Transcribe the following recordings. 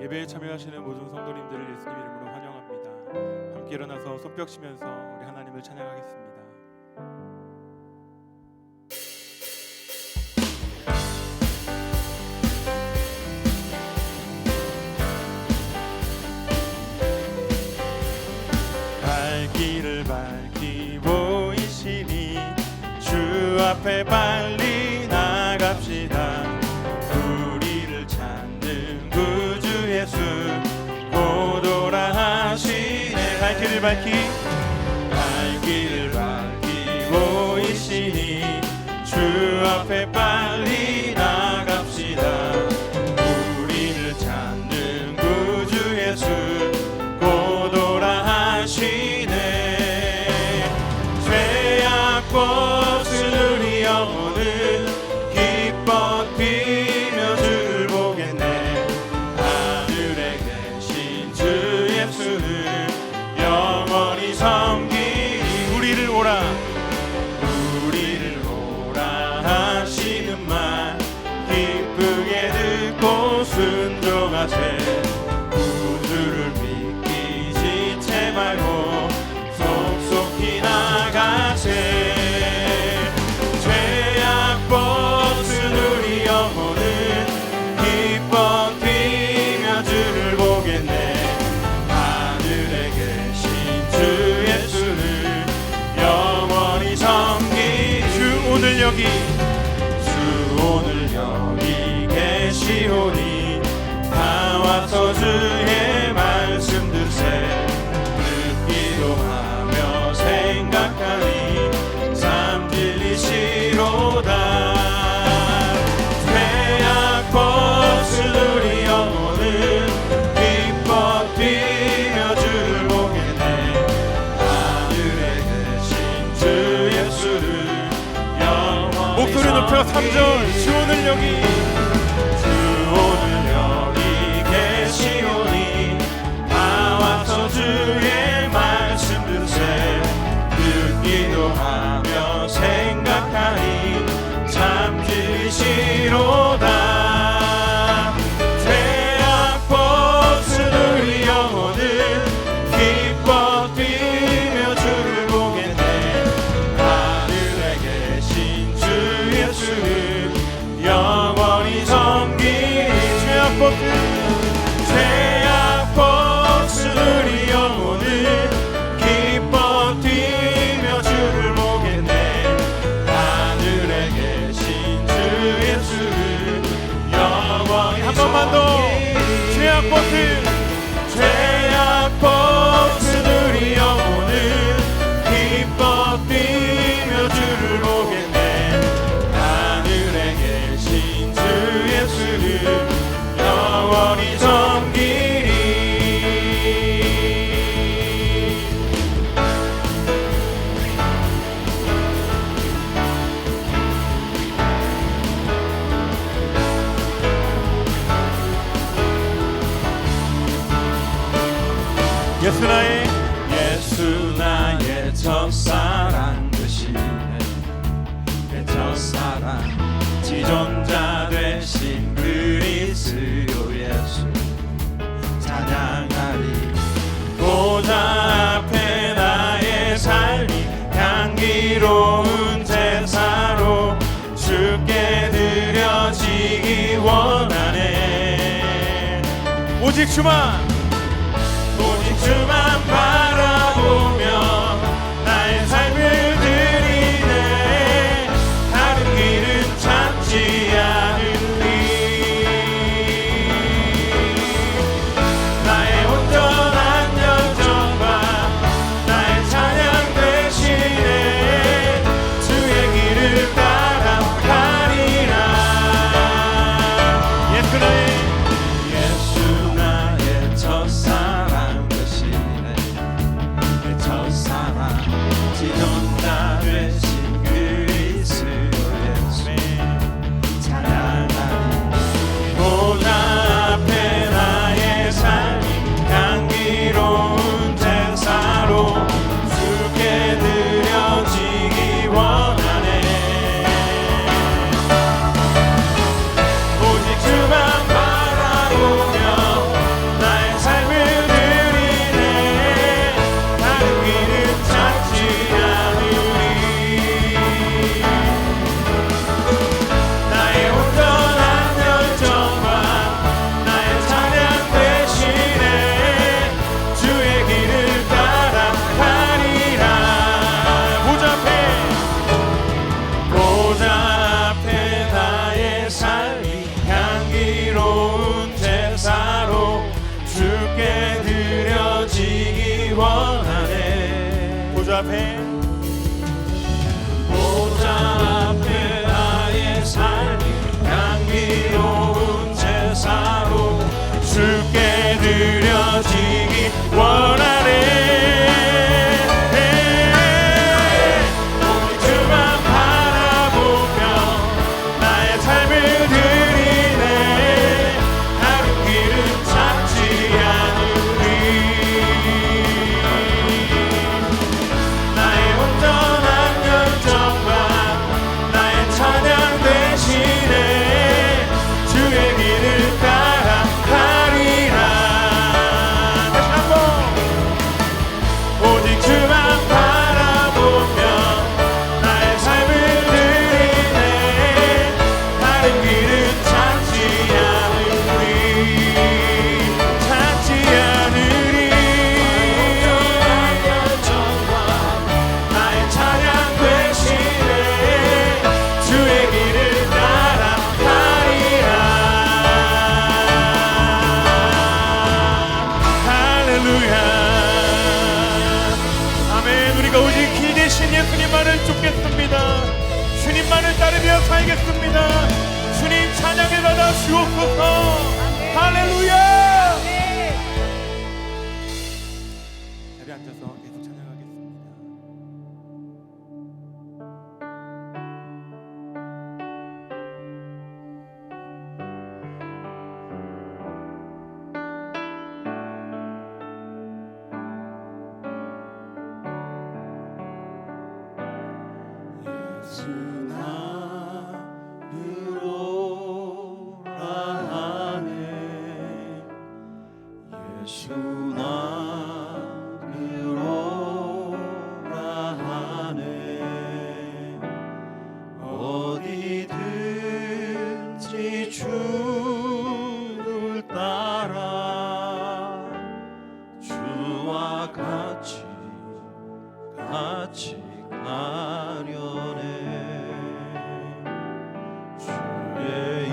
예배에 참여하시는 모든 성도님들을 예수님 이름으로 환영합니다. 함께 일어나서 손뼉 치면서 우리 하나님을 찬양하겠습니다. 갈 길을 밝히 보이시니 주 앞에 빨리 나갑시다. 우리를 찾는 구주 예수 곧 오라 하시네. 갈 길을 밝히 보이시니 주 앞에 빨리 나갑시다. 우리를 찾는 구주 예수 곧 오라 하시네. 죄악 벗은 우리 영혼은 기뻐 뛰며 주를 보겠네. 하늘에 계신 주 예수를 영원히 섬기니 우리를 오라 하시는 말 기쁘게 듣고 순종하세. 구주를 믿기 지체 말고 속속히 나가세. 죄악 벗은 우리 영혼은 기뻐 뛰며 주를 보겠네. 하늘에 계신 주 예수를 영원히 섬기니 주 오늘 여기 계시오니 다 와서 주의 말씀 들으세. 듣기도 하며 생각하니 참 진리시로다. 죄악 벗은 우리 영혼은 기뻐 뛰며 주를 보겠네. 하늘에 계신 주 예수를 영원히 목소리 높여 3절 주 오늘 여기 계시오니 다 와서 주의 말씀 들으세. 듣기도 하며 생각하니 참 진리시로다. 죄악 벗은 우리 영혼은 기뻐 뛰며 주를 보겠네. 하늘에 계신 주 예수를 영원히 섬기니 죄악 벗은 우리 영혼은 기뻐 뛰며 주를 보겠네. 하늘에 계신 주 예수를 영원히 한 번만 더. 죄악 벗은 우리 영혼은 기뻐 뛰며 주를 보겠네. 하늘에 계신 주 예수를 영원히 섬기리. 예수 나의 첫사랑 되시네. 내 첫사랑 지존자 되신 그리스도 예수 찬양하리. 보좌 앞에 나의 삶이 향기로운 제사로 주께 드려지기 원하네. 오직 주만 바라보며 나의 삶을 드리네. 다른 길은 찾지 않으리. 나의 온전한 열정과 나의 찬양 되시네. 주의 길을 따라가리라. 예수 나의 첫 제사로 주께 드려지기 원하네. 보좌 앞에 나의 삶이 향기로운 제사로 주께 드려지기 원하네. 오직 주만 바라보며 나의 삶을 드리네. 다른 길은 찾지 않으리. 나의 온전한 열정과 나의 찬양 대신에 주의 길을 따라가리라. 다시 한번 오직 주만 바라보며 나의 삶을 드리네. 다른 길은 찾지 않으리. 찾지 않으리. 나의 찬양 대신에 주의 길을 따라가리라. 할렐루야. 아멘. 우리가 오직 기 대신 예수님만을 쫓겠습니다. 주님만을 따르며 살겠습니다. 주님 찬양을 받아 주옵소서. 할렐루야. 자리에 앉아서 계속 찬양하겠습니다. 예수 나으로라 하네. 예수 나으로라 하네. 어디든지 주를 따라 주와 같이 가려네. 주의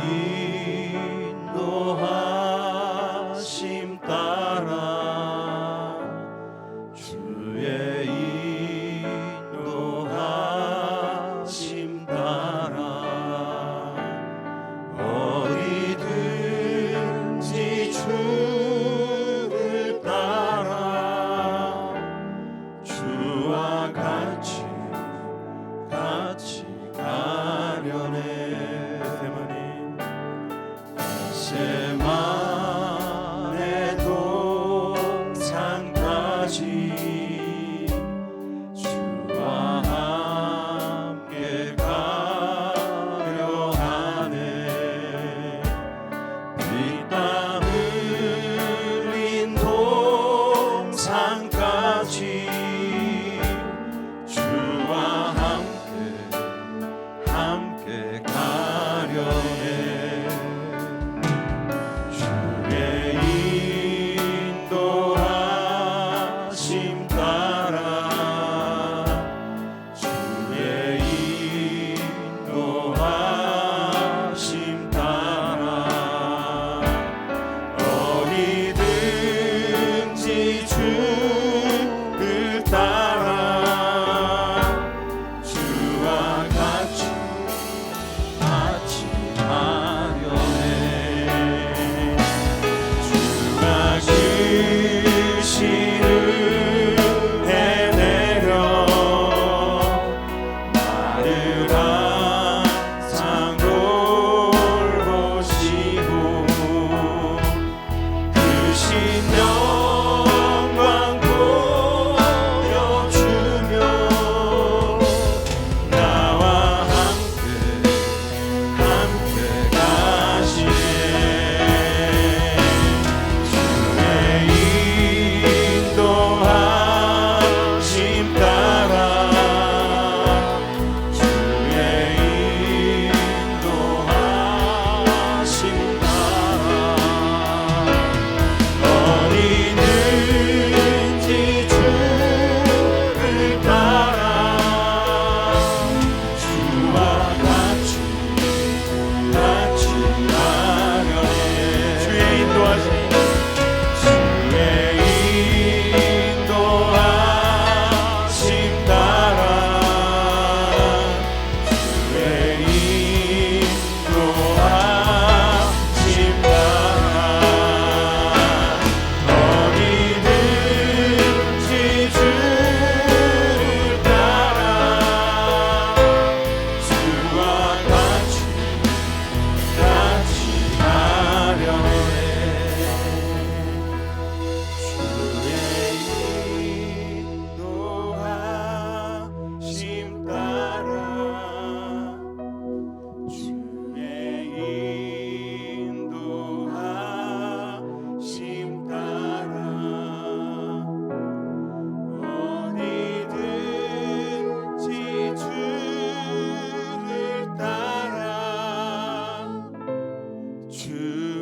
인도하심 따라 주의 인도하심 따라 어디든지 주를 따라 주와 같이 가려네. 겟세마네 동산까지 주와 함께 가려 하네. 피땀 흘린 동산까지 주와 함께 가려네. 주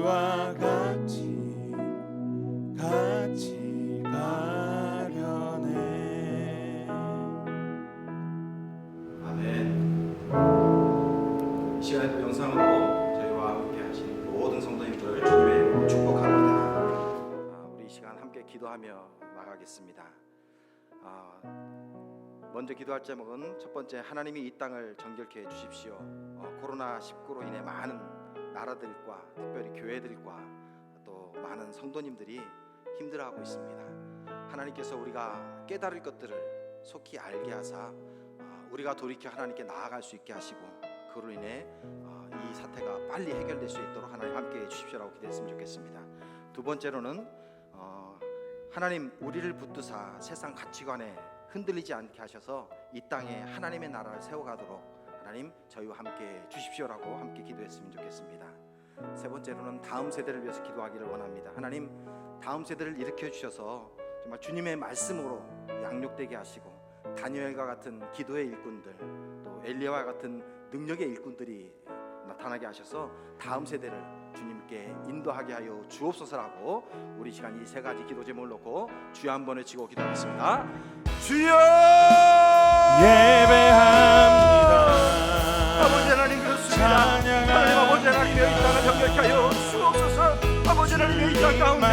주와 같이 가려네. 아멘. 이 시간에도 영상으로 저희와 함께 하신 모든 성도님들 주님의 이름으로 축복합니다. 우리 이 시간 함께 기도하며 나가겠습니다. 먼저 기도할 제목은 첫 번째, 하나님이 이 땅을 정결케 해 주십시오. 코로나19로 인해 많은 나라들과 특별히 교회들과 또 많은 성도님들이 힘들어하고 있습니다. 하나님께서 우리가 깨달을 것들을 속히 알게 하사 우리가 돌이켜 하나님께 나아갈 수 있게 하시고, 그로 인해 이 사태가 빨리 해결될 수 있도록 하나님 함께 해 주십시오라고 기도했으면 좋겠습니다. 두 번째로는 하나님 우리를 붙드사 세상 가치관에 흔들리지 않게 하셔서 이 땅에 하나님의 나라를 세워가도록 하나님 저희와 함께 해 주십시오라고 함께 기도했으면 좋겠습니다. 세 번째로는 다음 세대를 위해서 기도하기를 원합니다. 하나님 다음 세대를 일으켜 주셔서 정말 주님의 말씀으로 양육되게 하시고, 다니엘과 같은 기도의 일꾼들, 또 엘리야와 같은 능력의 일꾼들이 나타나게 하셔서 다음 세대를 주님께 인도하게 하여 주옵소서라고 우리 시간 이 세 가지 기도 제목을 놓고 주여 한 번 외치고 기도하겠습니다. 주여 예배합니다. 아버지 하나님 그렇습니다. 하나님 아버지 하나님 이 땅을 정결케 하여 주옵소서. 아버지 하나님 이 땅 가운데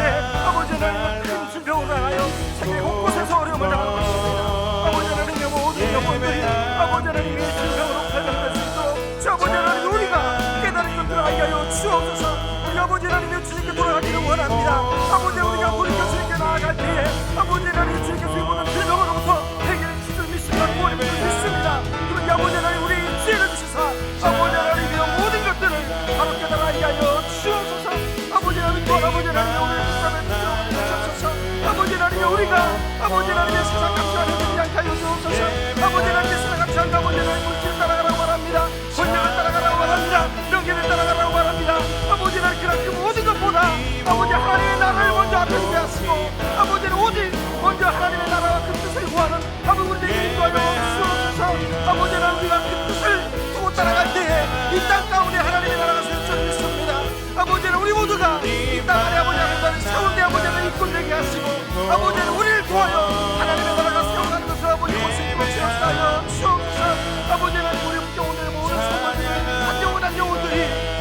아버지 하나님 큰 질병으로 하여 세계 곳곳에서 어려움을 당하고 있습니다. 아버지 하나님의 모든 영혼들이 아버지 하나님의 질병으로 발병될 수 있도록 주 아버지 하나님 우리가 깨달은 것들을 알게 하여 주옵소서. 우리 아버지 하나님의 주님께 돌아가기를 원합니다. 아버지 우리가 돌이켜 주님께 나아갈 때에 아버지 하나님 주님께서 이 모든 질병으로부터 해결해 주실 믿습니다. 구원해 주실 믿습니다. 그러니 아버지 하나님 우리 지혜를 주시사 아버지 하나님의 모든 것들을 바로 깨달아 알게 하여 주옵소서. 아버지 하나님 또 아버지 하나님의 오늘 일상을 주옵소서. 아버지 하나님의 우리가 아버지 하나님의 세상 가치관에 들지 않게 하여 주옵소서. 아버지 하나님의 세상 가치관과 아버지 하나님의 물질을 따라가라고 말합니다. 권력을 따라가라고 말합니다. 명예를 따라가라고 말합니다. 아버지 하나님 그런 그 모든 것보다 아버지 하나님의 나라를 먼저 앞에 두게 하시고, 아버지는 오직 먼저 하나님의 나라와 그 뜻을 구하는 아버지 우리에게 인도하여 주옵소서. 아버지 하나님 우리가 그 뜻을 두고 따라갈 때에 이 땅 가운데 하나님의 나라가 세워져 있습니다. 아버지 하나님 우리 모두가 이 땅 안에 아버지 하나님 세운데 아버지 하나님 입권되게 하시고, 아버지 하나님 우리를 도와여 하나님의 나라가 세워가는 것을 아버지 모습으로 채워주시하여 주옵소서. 아버지 하나님 우리 오늘 모든 성도들이 한 영혼들이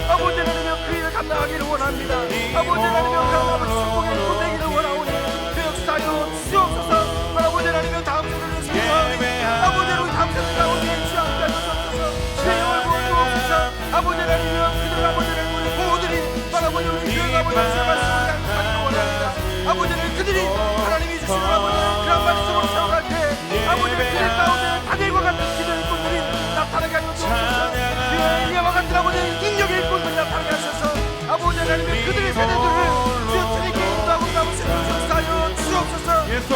아버지 하나님의 그 일을 감당하기를 원합니다. 아버지 하나님의 아버지 성공에 입권되기를 원하오니 그 역사하여 주옵소서. 아버지 하나님의 다음 세대를 기도하오니 아버지 하나님 다음 세대 가운데 주여 함께 하여 주옵소서. 주의 영을 부어주옵소서. 아버지 하나님의 그들 아버지 하나님 우리 부모들이 아버지 우리 교회가 아버지 주의 말씀을 강구하기를 원합니다. 아버지 하나님 그들이 하나님이 주시는 아버지 그런 말씀으로 살아갈 때 아버지 그들 가운데 다들과 같은 기도의 일꾼들이 나타나게 하여 주옵소서. 엘리야와 같은 아버지 능력의 일꾼들이 나타나게 하셔서 아버지 하나님의 그들의 세대들을 주여 주님께 인도하고 나오시는 역사하여 주옵소서.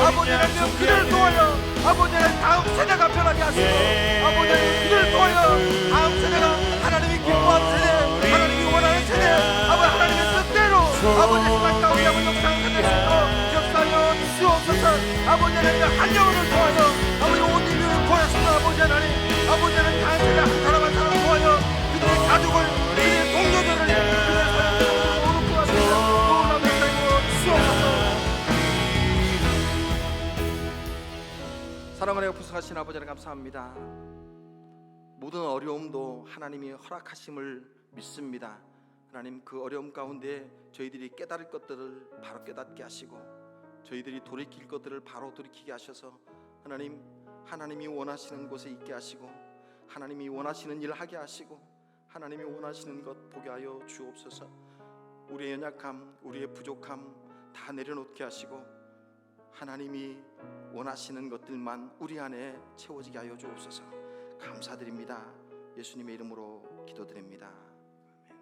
아버지 하나님 그들을 도와여 아버지 하나님 다음 세대가 변하게 하시고, 아버지 하나님 그들을 도와여 다음 세대가 하나님이 기뻐하는 세대, 하나님이 원하는 세대, 아버지 하나님의 뜻대로 아버지 세상 가운데 아버지 역사를 살릴 수 있도록 역사하여 주옵소서. 아버지 하나님 한 영혼을 도와여 아버지 온 인류를 구하시고, 아버지 하나님 아버지 하나님 한 세대 한 사람 한 사람 도와여 그들의 가족을 그들의 동료들을 그들의 사람들을 모두 구하시고 놀라운 역사하여 주옵소서. 사랑을 하여 부승하신 아버지 하나님 감사합니다. 모든 어려움도 하나님이 허락하심을 믿습니다. 하나님 그 어려움 가운데 저희들이 깨달을 것들을 바로 깨닫게 하시고, 저희들이 돌이킬 것들을 바로 돌이키게 하셔서 하나님이 원하시는 곳에 있게 하시고, 하나님이 원하시는 일을 하게 하시고, 하나님이 원하시는 것 보게 하여 주옵소서. 우리의 연약함, 우리의 부족함 다 내려놓게 하시고, 하나님이 원하시는 것들만 우리 안에 채워지게 하여 주옵소서. 감사드립니다. 예수님의 이름으로 기도드립니다. 아멘.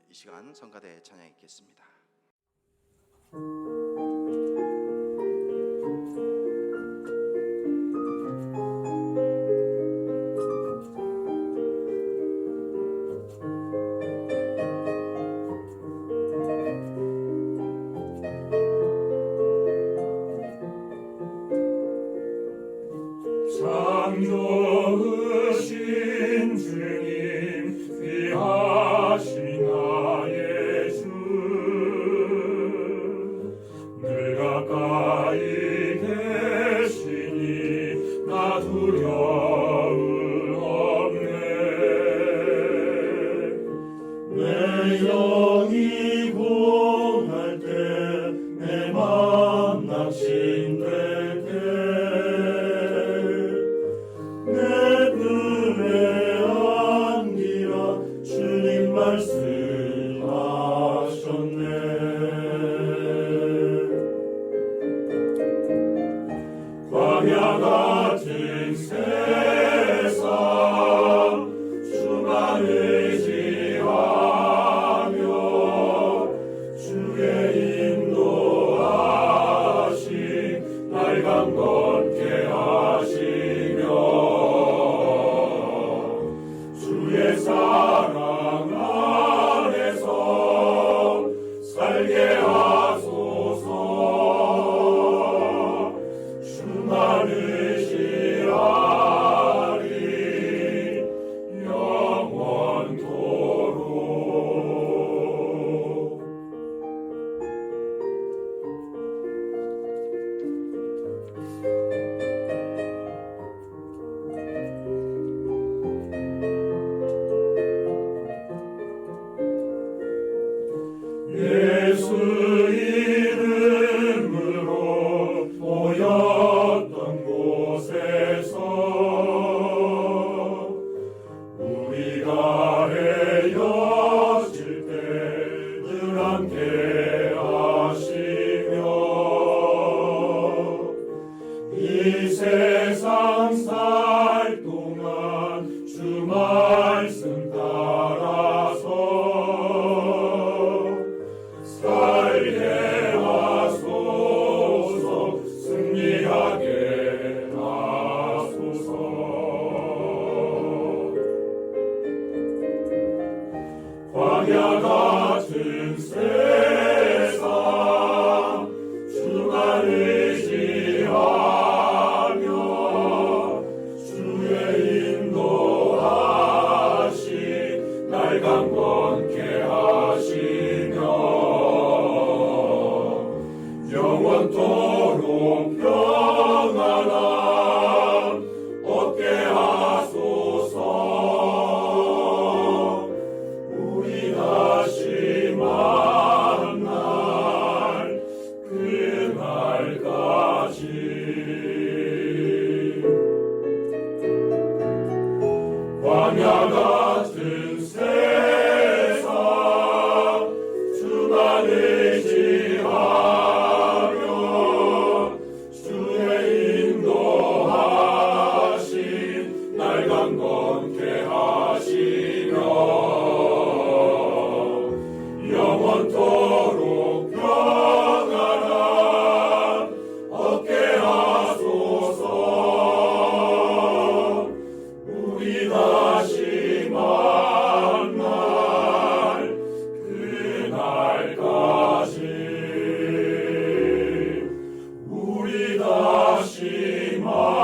이 시간 성가대 찬양 있겠습니다. 창조하신 주님 귀하신 나의 주 살게 하소서. 주만 의지하리 영원토록. 예수 이름으로 모였던 곳에서 우리가 헤어질 때 늘 함께 하시며 이 세상 살 동안 주 말씀 따라서 살게 하소서. 승리하게 하소서. 광야 같은 세상 주만 의지하며 주의 인도하심 날 강건케 하시며 영원토록 평안함 얻게 하소서. 우리 다시 만날 그날까지 광야 같은 세상 주만 의지하며 주의 인도하심 날 강건케 하시며 영원토록 평안함 얻게 하소서. 우리 다시 만날 그날까지 우리 다시 만날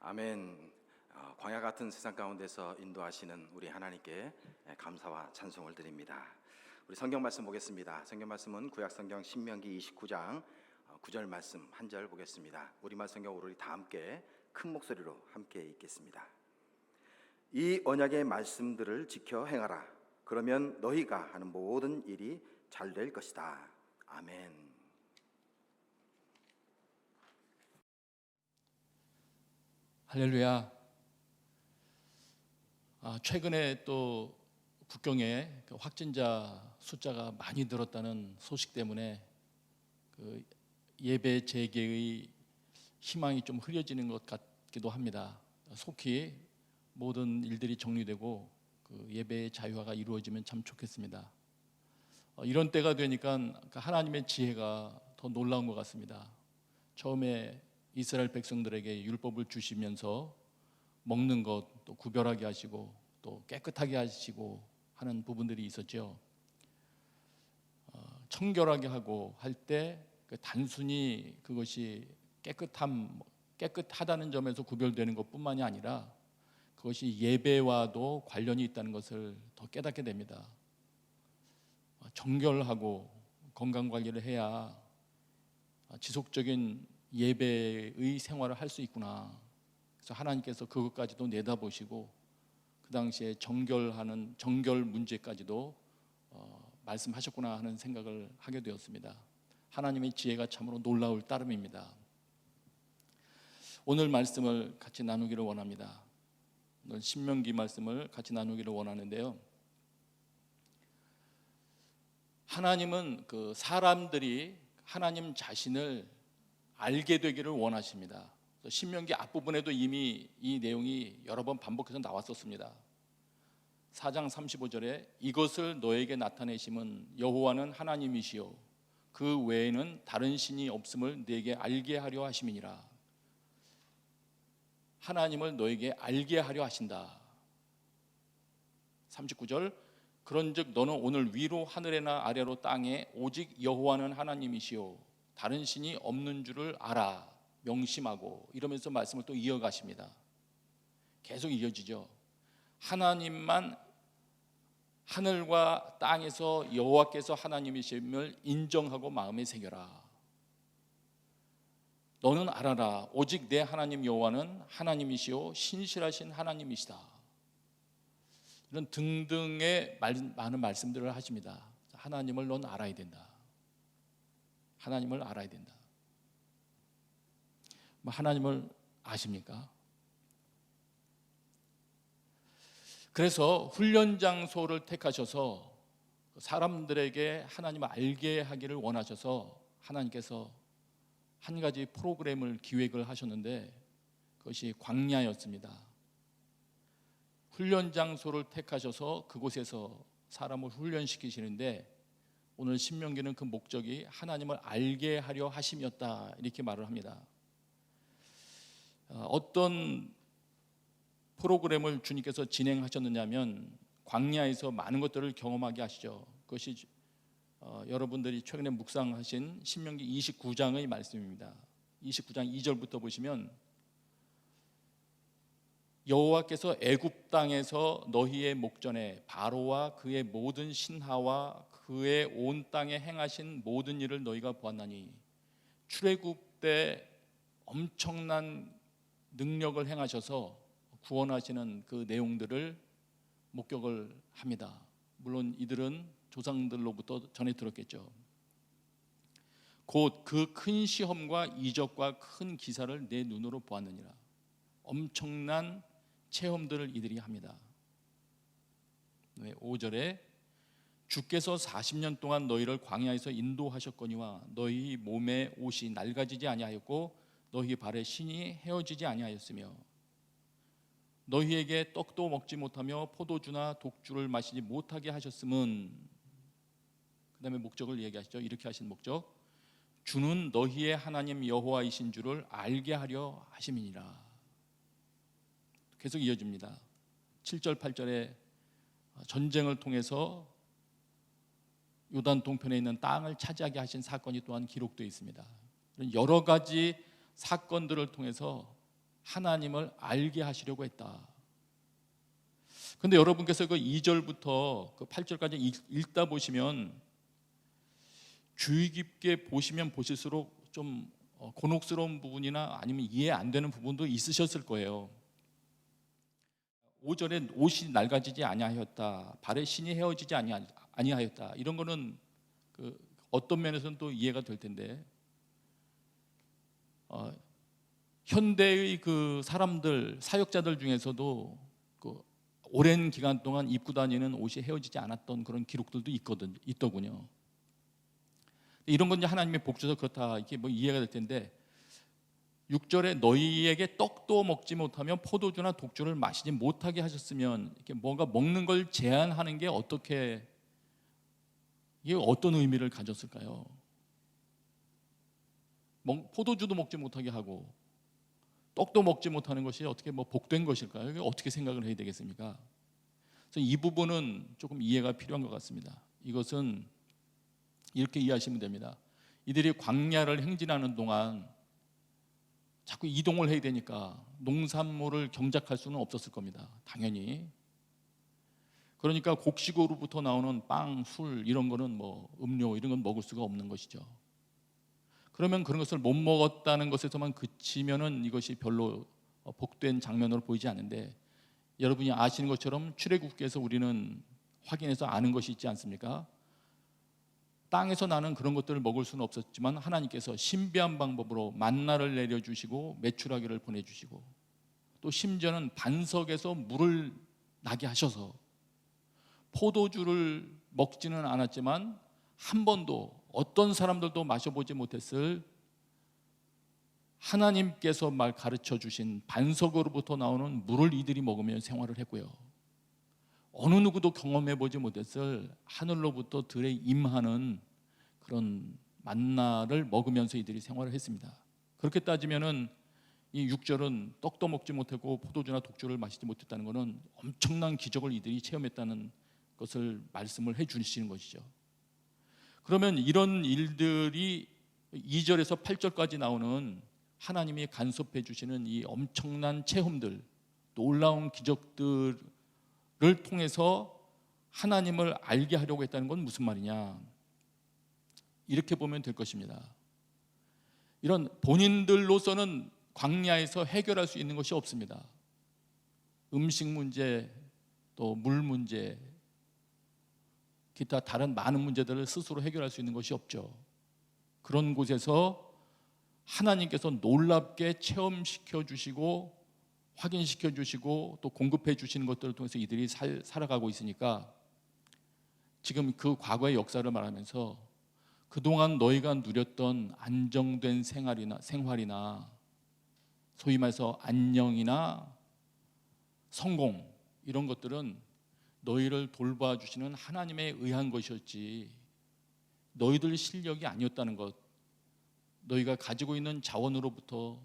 아멘. 광야 같은 세상 가운데서 인도하시는 우리 하나님께 감사와 찬송을 드립니다. 우리 성경 말씀 보겠습니다. 성경 말씀은 구약 성경 신명기 29장 9절 말씀 한 절 보겠습니다. 우리말 성경 우리 다 함께 큰 목소리로 함께 읽겠습니다. 이 언약의 말씀들을 지켜 행하라. 그러면 너희가 하는 모든 일이 잘 될 것이다. 아멘. 할렐루야. 최근에 또 국경에 확진자 숫자가 많이 늘었다는 소식 때문에 그 예배 재개의 희망이 좀 흐려지는 것 같기도 합니다. 속히 모든 일들이 정리되고 그 예배의 자유화가 이루어지면 참 좋겠습니다. 이런 때가 되니까 하나님의 지혜가 더 놀라운 것 같습니다. 처음에 이스라엘 백성들에게 율법을 주시면서 먹는 것 또 구별하게 하시고 또 깨끗하게 하시고 하는 부분들이 있었죠. 청결하게 하고 할 때 단순히 그것이 깨끗하다는 점에서 구별되는 것뿐만이 아니라 그것이 예배와도 관련이 있다는 것을 더 깨닫게 됩니다. 정결하고 건강 관리를 해야 지속적인 예배의 생활을 할 수 있구나. 그래서 하나님께서 그것까지도 내다보시고 그 당시에 정결 문제까지도 말씀하셨구나 하는 생각을 하게 되었습니다. 하나님의 지혜가 참으로 놀라울 따름입니다. 오늘 말씀을 같이 나누기를 원합니다. 오늘 신명기 말씀을 같이 나누기를 원하는데요. 하나님은 그 사람들이 하나님 자신을 알게 되기를 원하십니다. 신명기 앞부분에도 이미 이 내용이 여러 번 반복해서 나왔었습니다. 4장 35절에 이것을 너에게 나타내심은 여호와는 하나님이시요 그 외에는 다른 신이 없음을 네게 알게 하려 하심이니라. 하나님을 너에게 알게 하려 하신다. 39절 그런즉 너는 오늘 위로 하늘에나 아래로 땅에 오직 여호와는 하나님이시요 다른 신이 없는 줄을 알아 명심하고, 이러면서 말씀을 또 이어가십니다. 계속 이어지죠. 하나님만, 하늘과 땅에서 여호와께서 하나님이심을 인정하고 마음에 새겨라. 너는 알아라 오직 내 하나님 여호와는 하나님이시요 신실하신 하나님이시다. 이런 등등의 많은 말씀들을 하십니다. 하나님을 넌 알아야 된다. 하나님을 알아야 된다. 하나님을 아십니까? 그래서 훈련 장소를 택하셔서 사람들에게 하나님을 알게 하기를 원하셔서 하나님께서 한 가지 프로그램을 기획을 하셨는데 그것이 광야였습니다. 훈련 장소를 택하셔서 그곳에서 사람을 훈련시키시는데 오늘 신명기는 그 목적이 하나님을 알게 하려 하심이었다 이렇게 말을 합니다. 어떤 프로그램을 주님께서 진행하셨느냐면 광야에서 많은 것들을 경험하게 하시죠. 그것이 여러분들이 최근에 묵상하신 신명기 29장의 말씀입니다. 29장 2절부터 보시면 여호와께서 애굽 땅에서 너희의 목전에 바로와 그의 모든 신하와 그의 온 땅에 행하신 모든 일을 너희가 보았나니 출애굽 때 엄청난 능력을 행하셔서 구원하시는 그 내용들을 목격을 합니다. 물론 이들은 조상들로부터 전해 들었겠죠. 곧 그 큰 시험과 이적과 큰 기사를 내 눈으로 보았느니라. 엄청난 체험들을 이들이 합니다. 5절에 주께서 40년 동안 너희를 광야에서 인도하셨거니와 너희 몸에 옷이 낡아지지 아니하였고 너희 발에 신이 헤어지지 아니하였으며 너희에게 떡도 먹지 못하며 포도주나 독주를 마시지 못하게 하셨음은, 그 다음에 목적을 얘기하시죠. 이렇게 하신 목적, 주는 너희의 하나님 여호와이신 줄을 알게 하려 하심이니라. 계속 이어집니다. 7절 8절에 전쟁을 통해서 요단 동편에 있는 땅을 차지하게 하신 사건이 또한 기록되어 있습니다. 여러 가지 사건들을 통해서 하나님을 알게 하시려고 했다. 그런데 여러분께서 그 2절부터 그 8절까지 읽다 보시면 주의 깊게 보시면 보실수록 좀 곤혹스러운 부분이나 아니면 이해 안 되는 부분도 있으셨을 거예요. 5절에 옷이 낡아지지 아니하였다, 발에 신이 헤어지지 아니하였다, 이런 거는 그 어떤 면에서는 또 이해가 될 텐데 현대의 그 사람들, 사역자들 중에서도 그 오랜 기간 동안 입고 다니는 옷이 헤어지지 않았던 그런 기록들도 있더군요. 이런 건 이제 하나님의 복주셔서 그렇다 이렇게 뭐 이해가 될 텐데 6절에 너희에게 떡도 먹지 못하며 포도주나 독주를 마시지 못하게 하셨으면, 이렇게 뭔가 먹는 걸 제한하는 게 이게 어떤 의미를 가졌을까요? 포도주도 먹지 못하게 하고 떡도 먹지 못하는 것이 어떻게 복된 것일까요? 이게 어떻게 생각을 해야 되겠습니까? 그래서 이 부분은 조금 이해가 필요한 것 같습니다. 이것은 이렇게 이해하시면 됩니다. 이들이 광야를 행진하는 동안 자꾸 이동을 해야 되니까 농산물을 경작할 수는 없었을 겁니다. 당연히. 그러니까 곡식으로부터 나오는 빵, 술 이런 거는 음료 이런 건 먹을 수가 없는 것이죠. 그러면 그런 것을 못 먹었다는 것에서만 그치면은 이것이 별로 복된 장면으로 보이지 않는데, 여러분이 아시는 것처럼 출애굽기에서 우리는 확인해서 아는 것이 있지 않습니까? 땅에서 나는 그런 것들을 먹을 수는 없었지만 하나님께서 신비한 방법으로 만나를 내려주시고 메추라기를 보내주시고 또 심지어는 반석에서 물을 나게 하셔서 포도주를 먹지는 않았지만 한 번도 어떤 사람들도 마셔보지 못했을 하나님께서 가르쳐 주신 반석으로부터 나오는 물을 이들이 먹으며 생활을 했고요. 어느 누구도 경험해 보지 못했을 하늘로부터 들에 임하는 그런 만나를 먹으면서 이들이 생활을 했습니다. 그렇게 따지면은 이 6절은 떡도 먹지 못하고 포도주나 독주를 마시지 못했다는 것은 엄청난 기적을 이들이 체험했다는 것을 말씀을 해 주시는 것이죠. 그러면 이런 일들이 2절에서 8절까지 나오는 하나님이 간섭해 주시는 이 엄청난 체험들, 놀라운 기적들을 통해서 하나님을 알게 하려고 했다는 건 무슨 말이냐? 이렇게 보면 될 것입니다. 이런 본인들로서는 광야에서 해결할 수 있는 것이 없습니다. 음식 문제, 또 물 문제, 기타 다른 많은 문제들을 스스로 해결할 수 있는 것이 없죠. 그런 곳에서 하나님께서 놀랍게 체험시켜 주시고 확인시켜 주시고 또 공급해 주시는 것들을 통해서 이들이 살아가고 있으니까 지금 그 과거의 역사를 말하면서 그동안 너희가 누렸던 안정된 생활이나 소위 말해서 안녕이나 성공 이런 것들은 너희를 돌봐주시는 하나님에 의한 것이었지 너희들 실력이 아니었다는 것, 너희가 가지고 있는 자원으로부터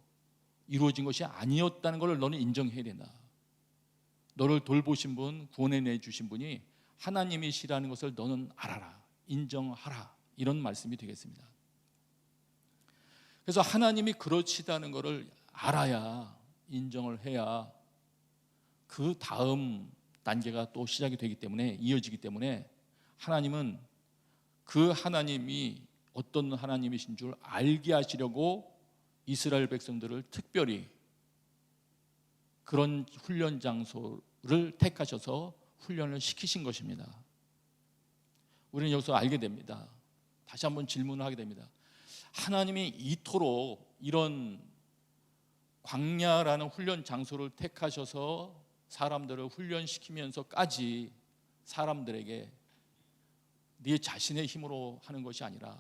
이루어진 것이 아니었다는 것을 너는 인정해야 된다. 너를 돌보신 분, 구원해 주신 분이 하나님이시라는 것을 너는 알아라, 인정하라, 이런 말씀이 되겠습니다. 그래서 하나님이 그러시다는 것을 알아야, 인정을 해야 그 다음 단계가 또 시작이 되기 때문에, 이어지기 때문에 하나님은 그 하나님이 어떤 하나님이신 줄 알게 하시려고 이스라엘 백성들을 특별히 그런 훈련 장소를 택하셔서 훈련을 시키신 것입니다. 우리는 여기서 알게 됩니다. 다시 한번 질문을 하게 됩니다. 하나님이 이토록 이런 광야라는 훈련 장소를 택하셔서 사람들을 훈련시키면서까지 사람들에게 네 자신의 힘으로 하는 것이 아니라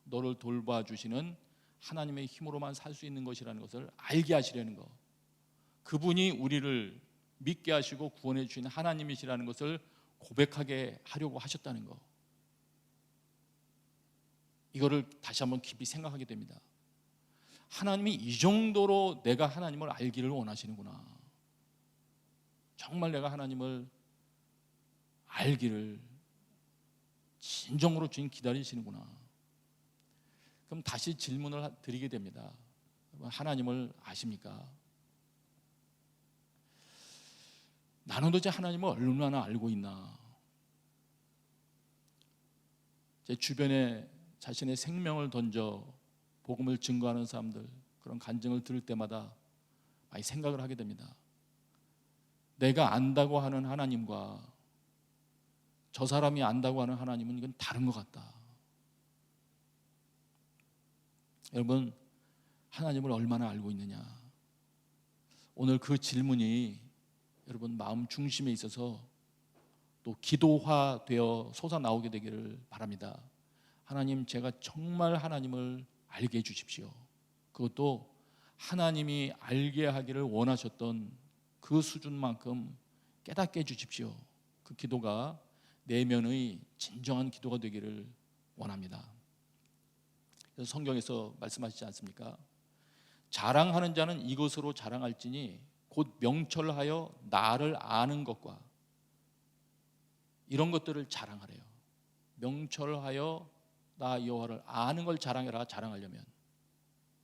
너를 돌봐주시는 하나님의 힘으로만 살 수 있는 것이라는 것을 알게 하시려는 것, 그분이 우리를 믿게 하시고 구원해 주시는 하나님이시라는 것을 고백하게 하려고 하셨다는 것, 이거를 다시 한번 깊이 생각하게 됩니다. 하나님이 이 정도로 내가 하나님을 알기를 원하시는구나. 정말 내가 하나님을 알기를 진정으로 주님 기다리시는구나. 그럼 다시 질문을 드리게 됩니다. 하나님을 아십니까? 나는 도대체 하나님을 얼마나 알고 있나? 제 주변에 자신의 생명을 던져 복음을 증거하는 사람들, 그런 간증을 들을 때마다 많이 생각을 하게 됩니다. 내가 안다고 하는 하나님과 저 사람이 안다고 하는 하나님은 이건 다른 것 같다. 여러분, 하나님을 얼마나 알고 있느냐? 오늘 그 질문이 여러분 마음 중심에 있어서 또 기도화되어 솟아나오게 되기를 바랍니다. 하나님, 제가 정말 하나님을 알게 해주십시오. 그것도 하나님이 알게 하기를 원하셨던 그 수준만큼 깨닫게 해주십시오. 그 기도가 내면의 진정한 기도가 되기를 원합니다. 그래서 성경에서 말씀하시지 않습니까? 자랑하는 자는 이것으로 자랑할지니 곧 명철하여 나를 아는 것과, 이런 것들을 자랑하래요. 명철하여 나 여호와를 아는 걸 자랑해라. 자랑하려면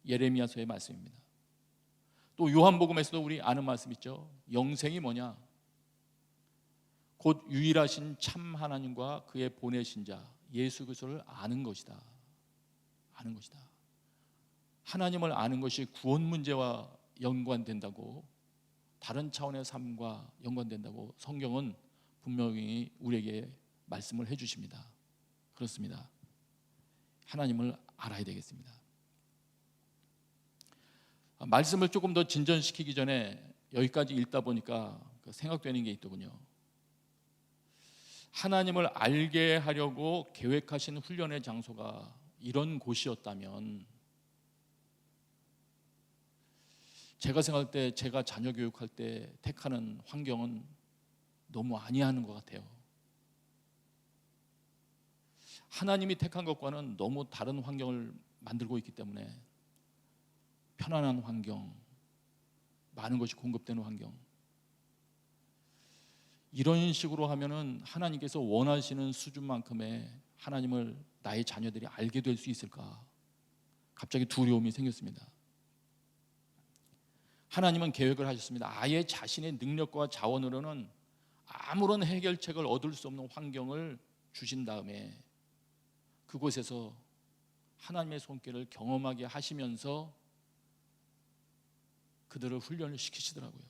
예레미야서의 말씀입니다. 또 요한복음에서도 우리 아는 말씀 있죠. 영생이 뭐냐? 곧 유일하신 참 하나님과 그의 보내신 자 예수 그리스도를 아는 것이다. 아는 것이다. 하나님을 아는 것이 구원 문제와 연관된다고, 다른 차원의 삶과 연관된다고 성경은 분명히 우리에게 말씀을 해주십니다. 그렇습니다. 하나님을 알아야 되겠습니다. 말씀을 조금 더 진전시키기 전에 여기까지 읽다 보니까 생각되는 게 있더군요. 하나님을 알게 하려고 계획하신 훈련의 장소가 이런 곳이었다면, 제가 생각할 때, 제가 자녀 교육할 때 택하는 환경은 너무 아니하는 것 같아요. 하나님이 택한 것과는 너무 다른 환경을 만들고 있기 때문에 편안한 환경, 많은 것이 공급되는 환경, 이런 식으로 하면은 하나님께서 원하시는 수준만큼의 하나님을 나의 자녀들이 알게 될 수 있을까? 갑자기 두려움이 생겼습니다. 하나님은 계획을 하셨습니다. 아예 자신의 능력과 자원으로는 아무런 해결책을 얻을 수 없는 환경을 주신 다음에 그곳에서 하나님의 손길을 경험하게 하시면서 그들을 훈련을 시키시더라고요.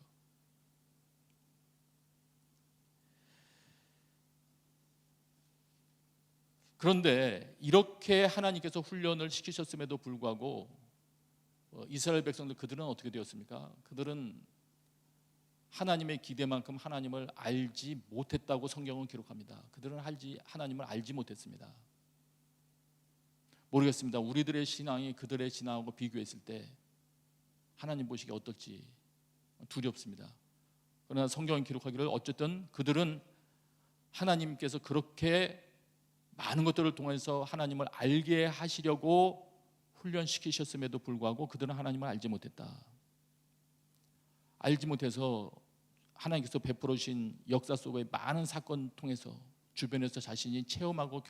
그런데 이렇게 하나님께서 훈련을 시키셨음에도 불구하고 이스라엘 백성들, 그들은 어떻게 되었습니까? 그들은 하나님의 기대만큼 하나님을 알지 못했다고 성경은 기록합니다. 그들은 하나님을 알지 못했습니다. 모르겠습니다. 우리들의 신앙이 그들의 신앙하고 비교했을 때 하나님 보시기에 어떨지 두렵습니다. 그러나 성경은 기록하기를 어쨌든 그들은 하나님께서 그렇게 많은 것들을 통해서 하나님을 알게 하시려고 훈련시키셨음에도 불구하고 그들은 하나님을 알지 못했다. 알지 못해서 하나님께서 베풀어 주신 역사 속의 많은 사건 통해서 주변에서 자신이 체험하고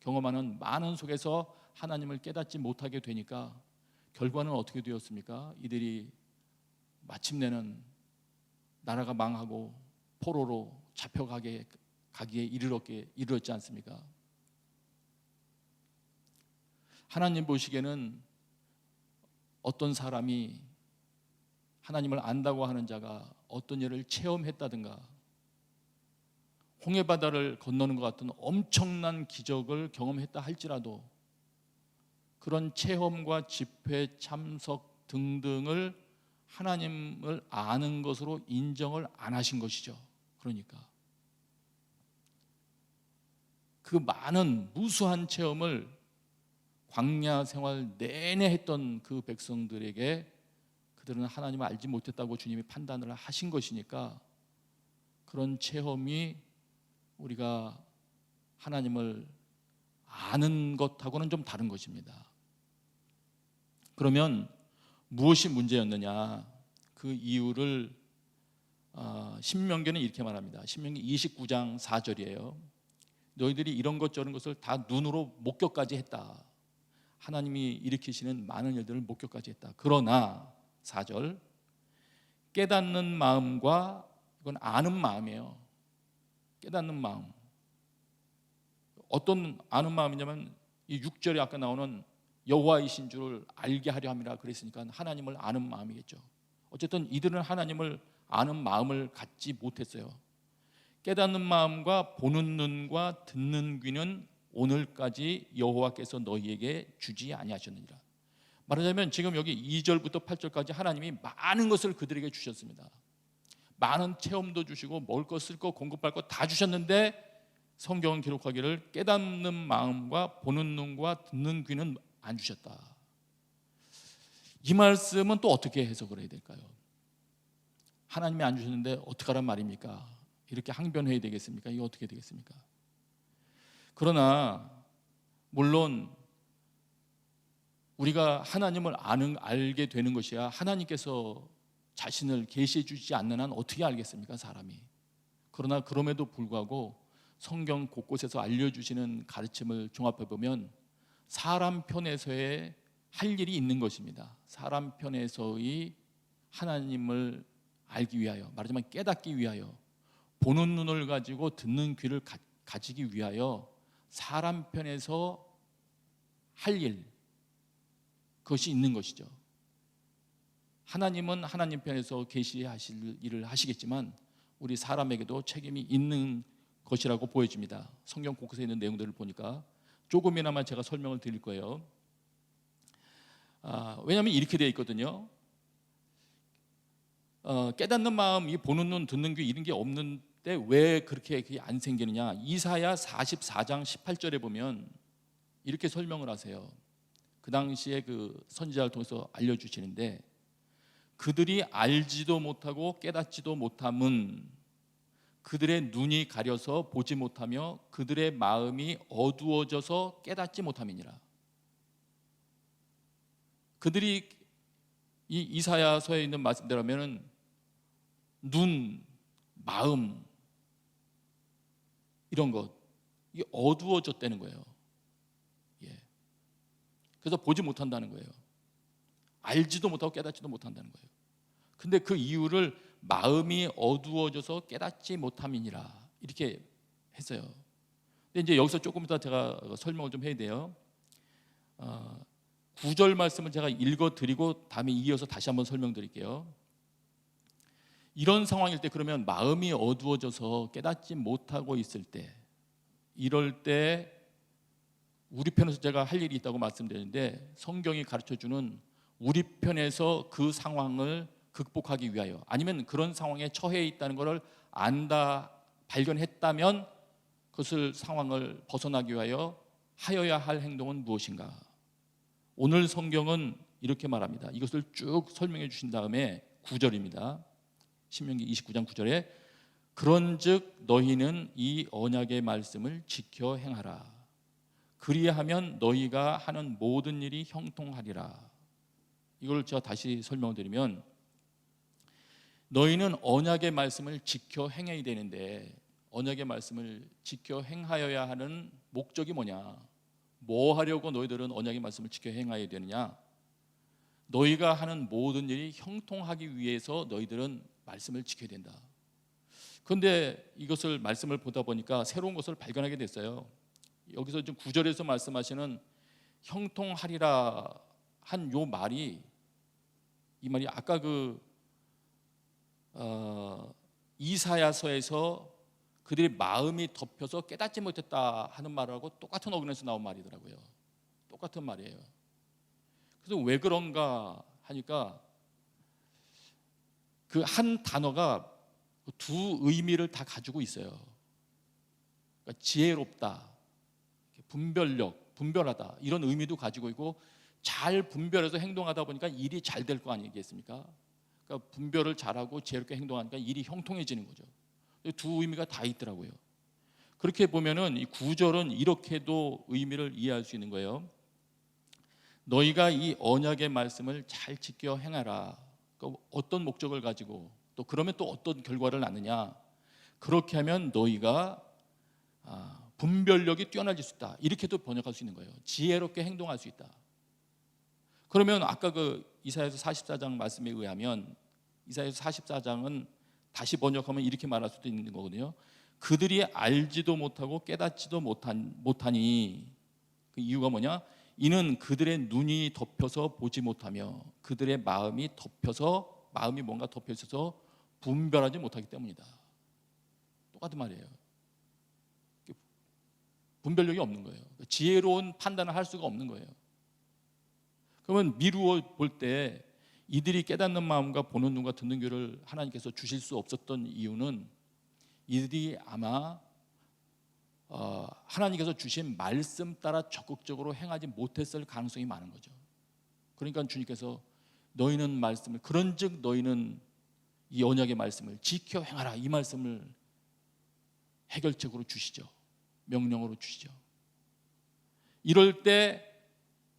경험하는 많은 속에서 하나님을 깨닫지 못하게 되니까 결과는 어떻게 되었습니까? 이들이 마침내는 나라가 망하고 포로로 잡혀가기에 이르렀지 않습니까? 하나님 보시기에는 어떤 사람이 하나님을 안다고 하는 자가 어떤 일을 체험했다든가 홍해바다를 건너는 것 같은 엄청난 기적을 경험했다 할지라도 그런 체험과 집회 참석 등등을 하나님을 아는 것으로 인정을 안 하신 것이죠. 그러니까 그 많은 무수한 체험을 광야 생활 내내 했던 그 백성들에게 그들은 하나님을 알지 못했다고 주님이 판단을 하신 것이니까 그런 체험이 우리가 하나님을 아는 것하고는 좀 다른 것입니다. 그러면 무엇이 문제였느냐? 그 이유를 신명기는 이렇게 말합니다. 신명기 29장 4절이에요. 너희들이 이런 것 저런 것을 다 눈으로 목격까지 했다. 하나님이 일으키시는 많은 일들을 목격까지 했다. 그러나 4절 깨닫는 마음과, 이건 아는 마음이에요. 깨닫는 마음. 어떤 아는 마음이냐면 이 6절에 아까 나오는 여호와이신 줄을 알게 하려 함이라 그랬으니까 하나님을 아는 마음이겠죠. 어쨌든 이들은 하나님을 아는 마음을 갖지 못했어요. 깨닫는 마음과 보는 눈과 듣는 귀는 오늘까지 여호와께서 너희에게 주지 아니하셨느니라. 말하자면 지금 여기 2절부터 8절까지 하나님이 많은 것을 그들에게 주셨습니다. 많은 체험도 주시고 먹을 것, 쓸 것, 공급할 것 다 주셨는데 성경은 기록하기를 깨닫는 마음과 보는 눈과 듣는 귀는 안 주셨다. 이 말씀은 또 어떻게 해석을 해야 될까요? 하나님이 안 주셨는데 어떡하란 말입니까? 이렇게 항변해야 되겠습니까? 이거 어떻게 되겠습니까? 그러나 물론 우리가 하나님을 알게 되는 것이야 하나님께서 자신을 계시해 주지 않는 한 어떻게 알겠습니까? 사람이. 그러나 그럼에도 불구하고 성경 곳곳에서 알려주시는 가르침을 종합해 보면 사람 편에서의 할 일이 있는 것입니다. 사람 편에서의 하나님을 알기 위하여, 말하자면 깨닫기 위하여, 보는 눈을 가지고 듣는 귀를 가지기 위하여 사람 편에서 할 일, 그것이 있는 것이죠. 하나님은 하나님 편에서 계시하실 일을 하시겠지만 우리 사람에게도 책임이 있는 것이라고 보여집니다. 성경 곳곳에 있는 내용들을 보니까 조금이나마 제가 설명을 드릴 거예요. 왜냐하면 이렇게 되어 있거든요. 깨닫는 마음, 이 보는 눈, 듣는 귀 이런 게 없는데 왜 그렇게 안 생기느냐? 이사야 44장 18절에 보면 이렇게 설명을 하세요. 그 당시에 그 선지자를 통해서 알려주시는데 그들이 알지도 못하고 깨닫지도 못함은 그들의 눈이 가려서 보지 못하며 그들의 마음이 어두워져서 깨닫지 못함이니라. 그들이 이 이사야서에 있는 말씀대로면은 눈, 마음 이런 것 이게 어두워졌다는 거예요. 예. 그래서 보지 못한다는 거예요. 알지도 못하고 깨닫지도 못한다는 거예요. 근데 그 이유를 마음이 어두워져서 깨닫지 못함이니라 이렇게 했어요. 근데 이제 여기서 조금 더 제가 설명을 좀 해야 돼요. 9절 말씀을 제가 읽어드리고 다음에 이어서 다시 한번 설명드릴게요. 이런 상황일 때, 그러면 마음이 어두워져서 깨닫지 못하고 있을 때, 이럴 때 우리 편에서 제가 할 일이 있다고 말씀드렸는데, 성경이 가르쳐주는 우리 편에서 그 상황을 극복하기 위하여, 아니면 그런 상황에 처해 있다는 것을 안다, 발견했다면 그것을 상황을 벗어나기 위하여 하여야 할 행동은 무엇인가? 오늘 성경은 이렇게 말합니다. 이것을 쭉 설명해 주신 다음에 9절입니다. 신명기 29장 9절에 그런즉 너희는 이 언약의 말씀을 지켜 행하라. 그리하면 너희가 하는 모든 일이 형통하리라. 이걸 제가 다시 설명을 드리면, 너희는 언약의 말씀을 지켜 행해야 되는데, 언약의 말씀을 지켜 행하여야 하는 목적이 뭐냐? 뭐 하려고 너희들은 언약의 말씀을 지켜 행하여야 되느냐? 너희가 하는 모든 일이 형통하기 위해서 너희들은 말씀을 지켜야 된다. 그런데 이것을 말씀을 보다 보니까 새로운 것을 발견하게 됐어요. 여기서 좀 9절에서 말씀하시는 형통하리라 한 요 말이, 이 말이 아까 이사야서에서 그들의 마음이 덮여서 깨닫지 못했다 하는 말하고 똑같은 어근에서 나온 말이더라고요. 똑같은 말이에요. 그래서 왜 그런가 하니까 그 한 단어가 두 의미를 다 가지고 있어요. 그러니까 지혜롭다, 분별력, 분별하다 이런 의미도 가지고 있고, 잘 분별해서 행동하다 보니까 일이 잘 될 거 아니겠습니까? 그러니까 분별을 잘하고 지혜롭게 행동하니까 일이 형통해지는 거죠. 두 의미가 다 있더라고요. 그렇게 보면은 이 9절은 이렇게도 의미를 이해할 수 있는 거예요. 너희가 이 언약의 말씀을 잘 지켜 행하라. 그러니까 어떤 목적을 가지고, 또 그러면 또 어떤 결과를 낳느냐? 그렇게 하면 너희가 분별력이 뛰어나질 수 있다. 이렇게도 번역할 수 있는 거예요. 지혜롭게 행동할 수 있다. 그러면 아까 그 이사야서 44장 말씀에 의하면, 이사야서 44장은 다시 번역하면 이렇게 말할 수도 있는 거거든요. 그들이 알지도 못하고 깨닫지도 못하니, 그 이유가 뭐냐? 이는 그들의 눈이 덮여서 보지 못하며 그들의 마음이 덮여서, 마음이 뭔가 덮여 있어서 분별하지 못하기 때문이다. 똑같은 말이에요. 분별력이 없는 거예요. 지혜로운 판단을 할 수가 없는 거예요. 그러면 미루어 볼 때 이들이 깨닫는 마음과 보는 눈과 듣는 귀를 하나님께서 주실 수 없었던 이유는, 이들이 아마 하나님께서 주신 말씀 따라 적극적으로 행하지 못했을 가능성이 많은 거죠. 그러니까 주님께서 너희는 말씀을, 그런즉 너희는 이 언약의 말씀을 지켜 행하라, 이 말씀을 해결책으로 주시죠. 명령으로 주시죠. 이럴 때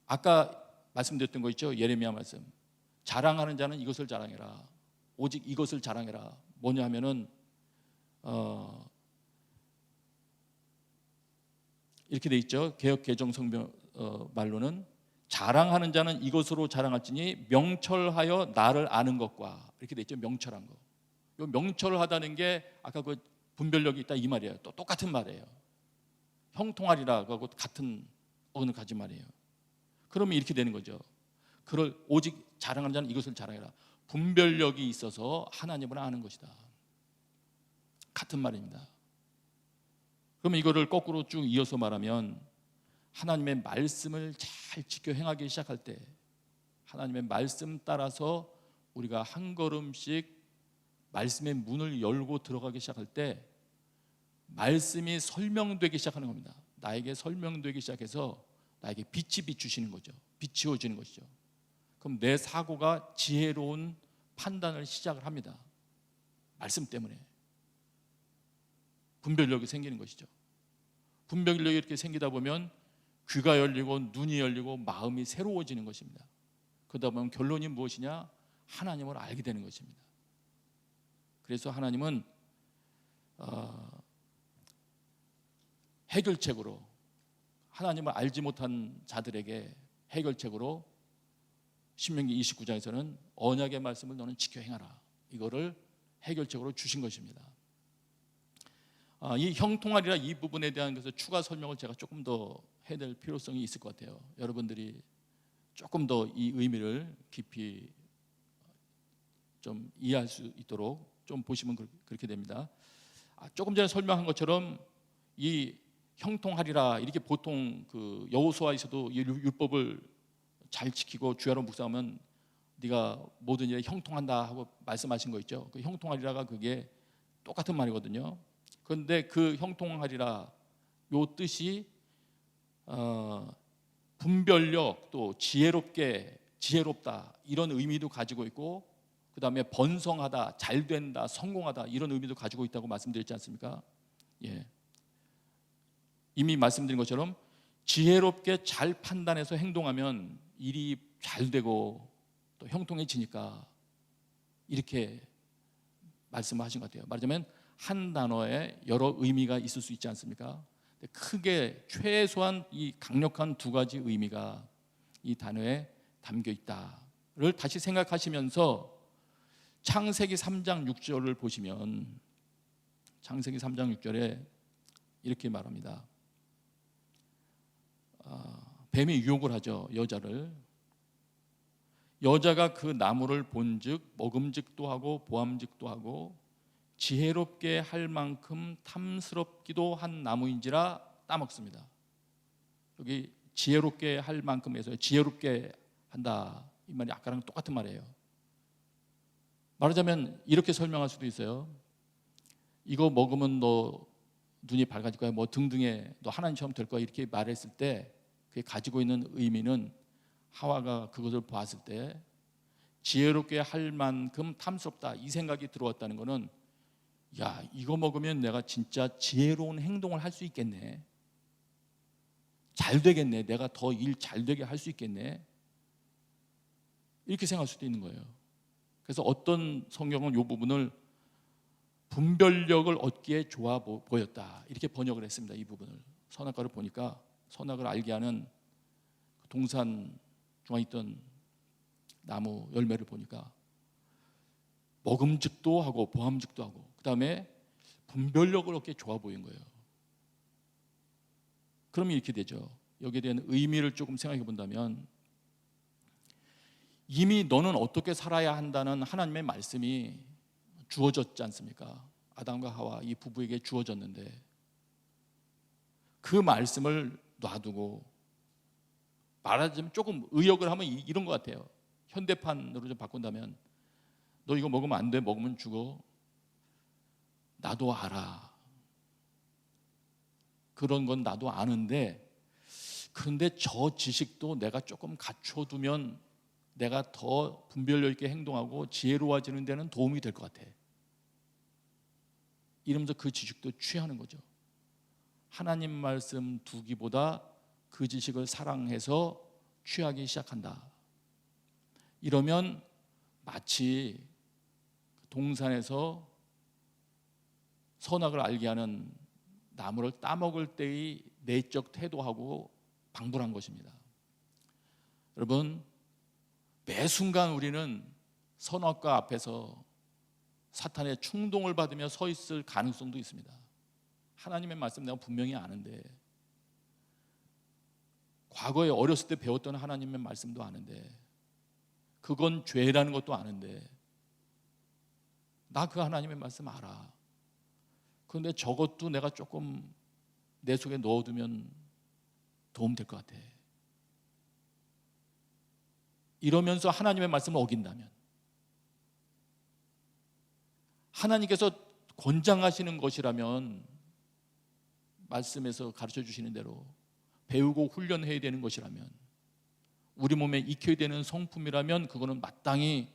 아까 말씀드렸던 거 있죠. 예레미야 말씀. 자랑하는 자는 이것을 자랑해라. 오직 이것을 자랑해라. 뭐냐 하면은 이렇게 돼 있죠. 개역 개정 성경 말로는 자랑하는 자는 이것으로 자랑할지니 명철하여 나를 아는 것과, 이렇게 돼 있죠. 명철한 거. 요 명철하다는 게 아까 그 분별력이 있다 이 말이에요. 또 똑같은 말이에요. 형통하리라고 같은 어근을 가진 말이에요. 그러면 이렇게 되는 거죠. 오직 자랑하는 자는 이것을 자랑해라. 분별력이 있어서 하나님을 아는 것이다. 같은 말입니다. 그러면 이거를 거꾸로 쭉 이어서 말하면, 하나님의 말씀을 잘 지켜 행하기 시작할 때, 하나님의 말씀 따라서 우리가 한 걸음씩 말씀의 문을 열고 들어가기 시작할 때 말씀이 설명되기 시작하는 겁니다. 나에게 설명되기 시작해서 나에게 빛이 비추시는 거죠. 비추어지는 것이죠. 그럼 내 사고가 지혜로운 판단을 시작을 합니다. 말씀 때문에. 분별력이 생기는 것이죠. 분별력이 이렇게 생기다 보면 귀가 열리고 눈이 열리고 마음이 새로워지는 것입니다. 그러다 보면 결론이 무엇이냐? 하나님을 알게 되는 것입니다. 그래서 하나님은 해결책으로, 하나님을 알지 못한 자들에게 해결책으로 신명기 29장에서는 언약의 말씀을 너는 지켜 행하라, 이거를 해결책으로 주신 것입니다. 이 형통하리라 이 부분에 대한 것을 추가 설명을 제가 조금 더 해야 될 필요성이 있을 것 같아요. 여러분들이 조금 더 이 의미를 깊이 좀 이해할 수 있도록 좀 보시면 그렇게 됩니다. 조금 전에 설명한 것처럼 이 형통하리라, 이렇게 보통 그 여호수아에서도 율법을 잘 지키고 주야로 묵상하면 네가 모든 일에 형통한다 하고 말씀하신 거 있죠. 그 형통하리라가 그게 똑같은 말이거든요. 그런데 그 형통하리라 요 뜻이 분별력, 또 지혜롭다 이런 의미도 가지고 있고, 그 다음에 번성하다, 잘된다, 성공하다 이런 의미도 가지고 있다고 말씀드렸지 않습니까? 예. 이미 말씀드린 것처럼 지혜롭게 잘 판단해서 행동하면 일이 잘 되고 또 형통해지니까 이렇게 말씀하신 것 같아요. 말하자면 한 단어에 여러 의미가 있을 수 있지 않습니까? 크게 최소한 이 강력한 두 가지 의미가 이 단어에 담겨 있다를 다시 생각하시면서 창세기 3장 6절을 보시면 창세기 3장 6절에 이렇게 말합니다. 뱀이 유혹을 하죠. 여자가 그 나무를 본즉 먹음직도 하고 보암직도 하고 지혜롭게 할 만큼 탐스럽기도 한 나무인지라 따먹습니다. 여기 지혜롭게 할 만큼에서 지혜롭게 한다, 이 말이 아까랑 똑같은 말이에요. 말하자면 이렇게 설명할 수도 있어요. 이거 먹으면 너 눈이 밝아질 거야, 뭐 등등의 너 하나님처럼 될 거야, 이렇게 말했을 때 그게 가지고 있는 의미는 하와가 그것을 보았을 때 지혜롭게 할 만큼 탐스럽다, 이 생각이 들어왔다는 것은 야, 이거 먹으면 내가 진짜 지혜로운 행동을 할 수 있겠네, 잘 되겠네, 내가 더 일 잘 되게 할 수 있겠네, 이렇게 생각할 수도 있는 거예요. 그래서 어떤 성경은 이 부분을 분별력을 얻기에 좋아 보였다, 이렇게 번역을 했습니다. 이 부분을 선악과를 보니까 선악을 알게 하는 동산 중앙에 있던 나무 열매를 보니까 먹음직도 하고 보암직도 하고 그 다음에 분별력을 얻기에 좋아 보인 거예요. 그러면 이렇게 되죠. 여기에 대한 의미를 조금 생각해 본다면 이미 너는 어떻게 살아야 한다는 하나님의 말씀이 주어졌지 않습니까? 아담과 하와 이 부부에게 주어졌는데 그 말씀을 놔두고, 말하자면 조금 의역을 하면 이런 것 같아요. 현대판으로 좀 바꾼다면 너 이거 먹으면 안 돼, 먹으면 죽어, 나도 알아, 그런 건 나도 아는데 그런데 저 지식도 내가 조금 갖춰두면 내가 더 분별력 있게 행동하고 지혜로워지는 데는 도움이 될 것 같아, 이러면서 그 지식도 취하는 거죠. 하나님 말씀 두기보다 그 지식을 사랑해서 취하기 시작한다. 이러면 마치 동산에서 선악을 알게 하는 나무를 따먹을 때의 내적 태도하고 방불한 것입니다. 여러분, 매 순간 우리는 선악과 앞에서 사탄의 충동을 받으며 서 있을 가능성도 있습니다. 하나님의 말씀 내가 분명히 아는데, 과거에 어렸을 때 배웠던 하나님의 말씀도 아는데, 그건 죄라는 것도 아는데, 나 그 하나님의 말씀 알아. 그런데 저것도 내가 조금 내 속에 넣어두면 도움 될 것 같아. 이러면서 하나님의 말씀을 어긴다면, 하나님께서 권장하시는 것이라면, 말씀에서 가르쳐 주시는 대로 배우고 훈련해야 되는 것이라면, 우리 몸에 익혀야 되는 성품이라면 그거는 마땅히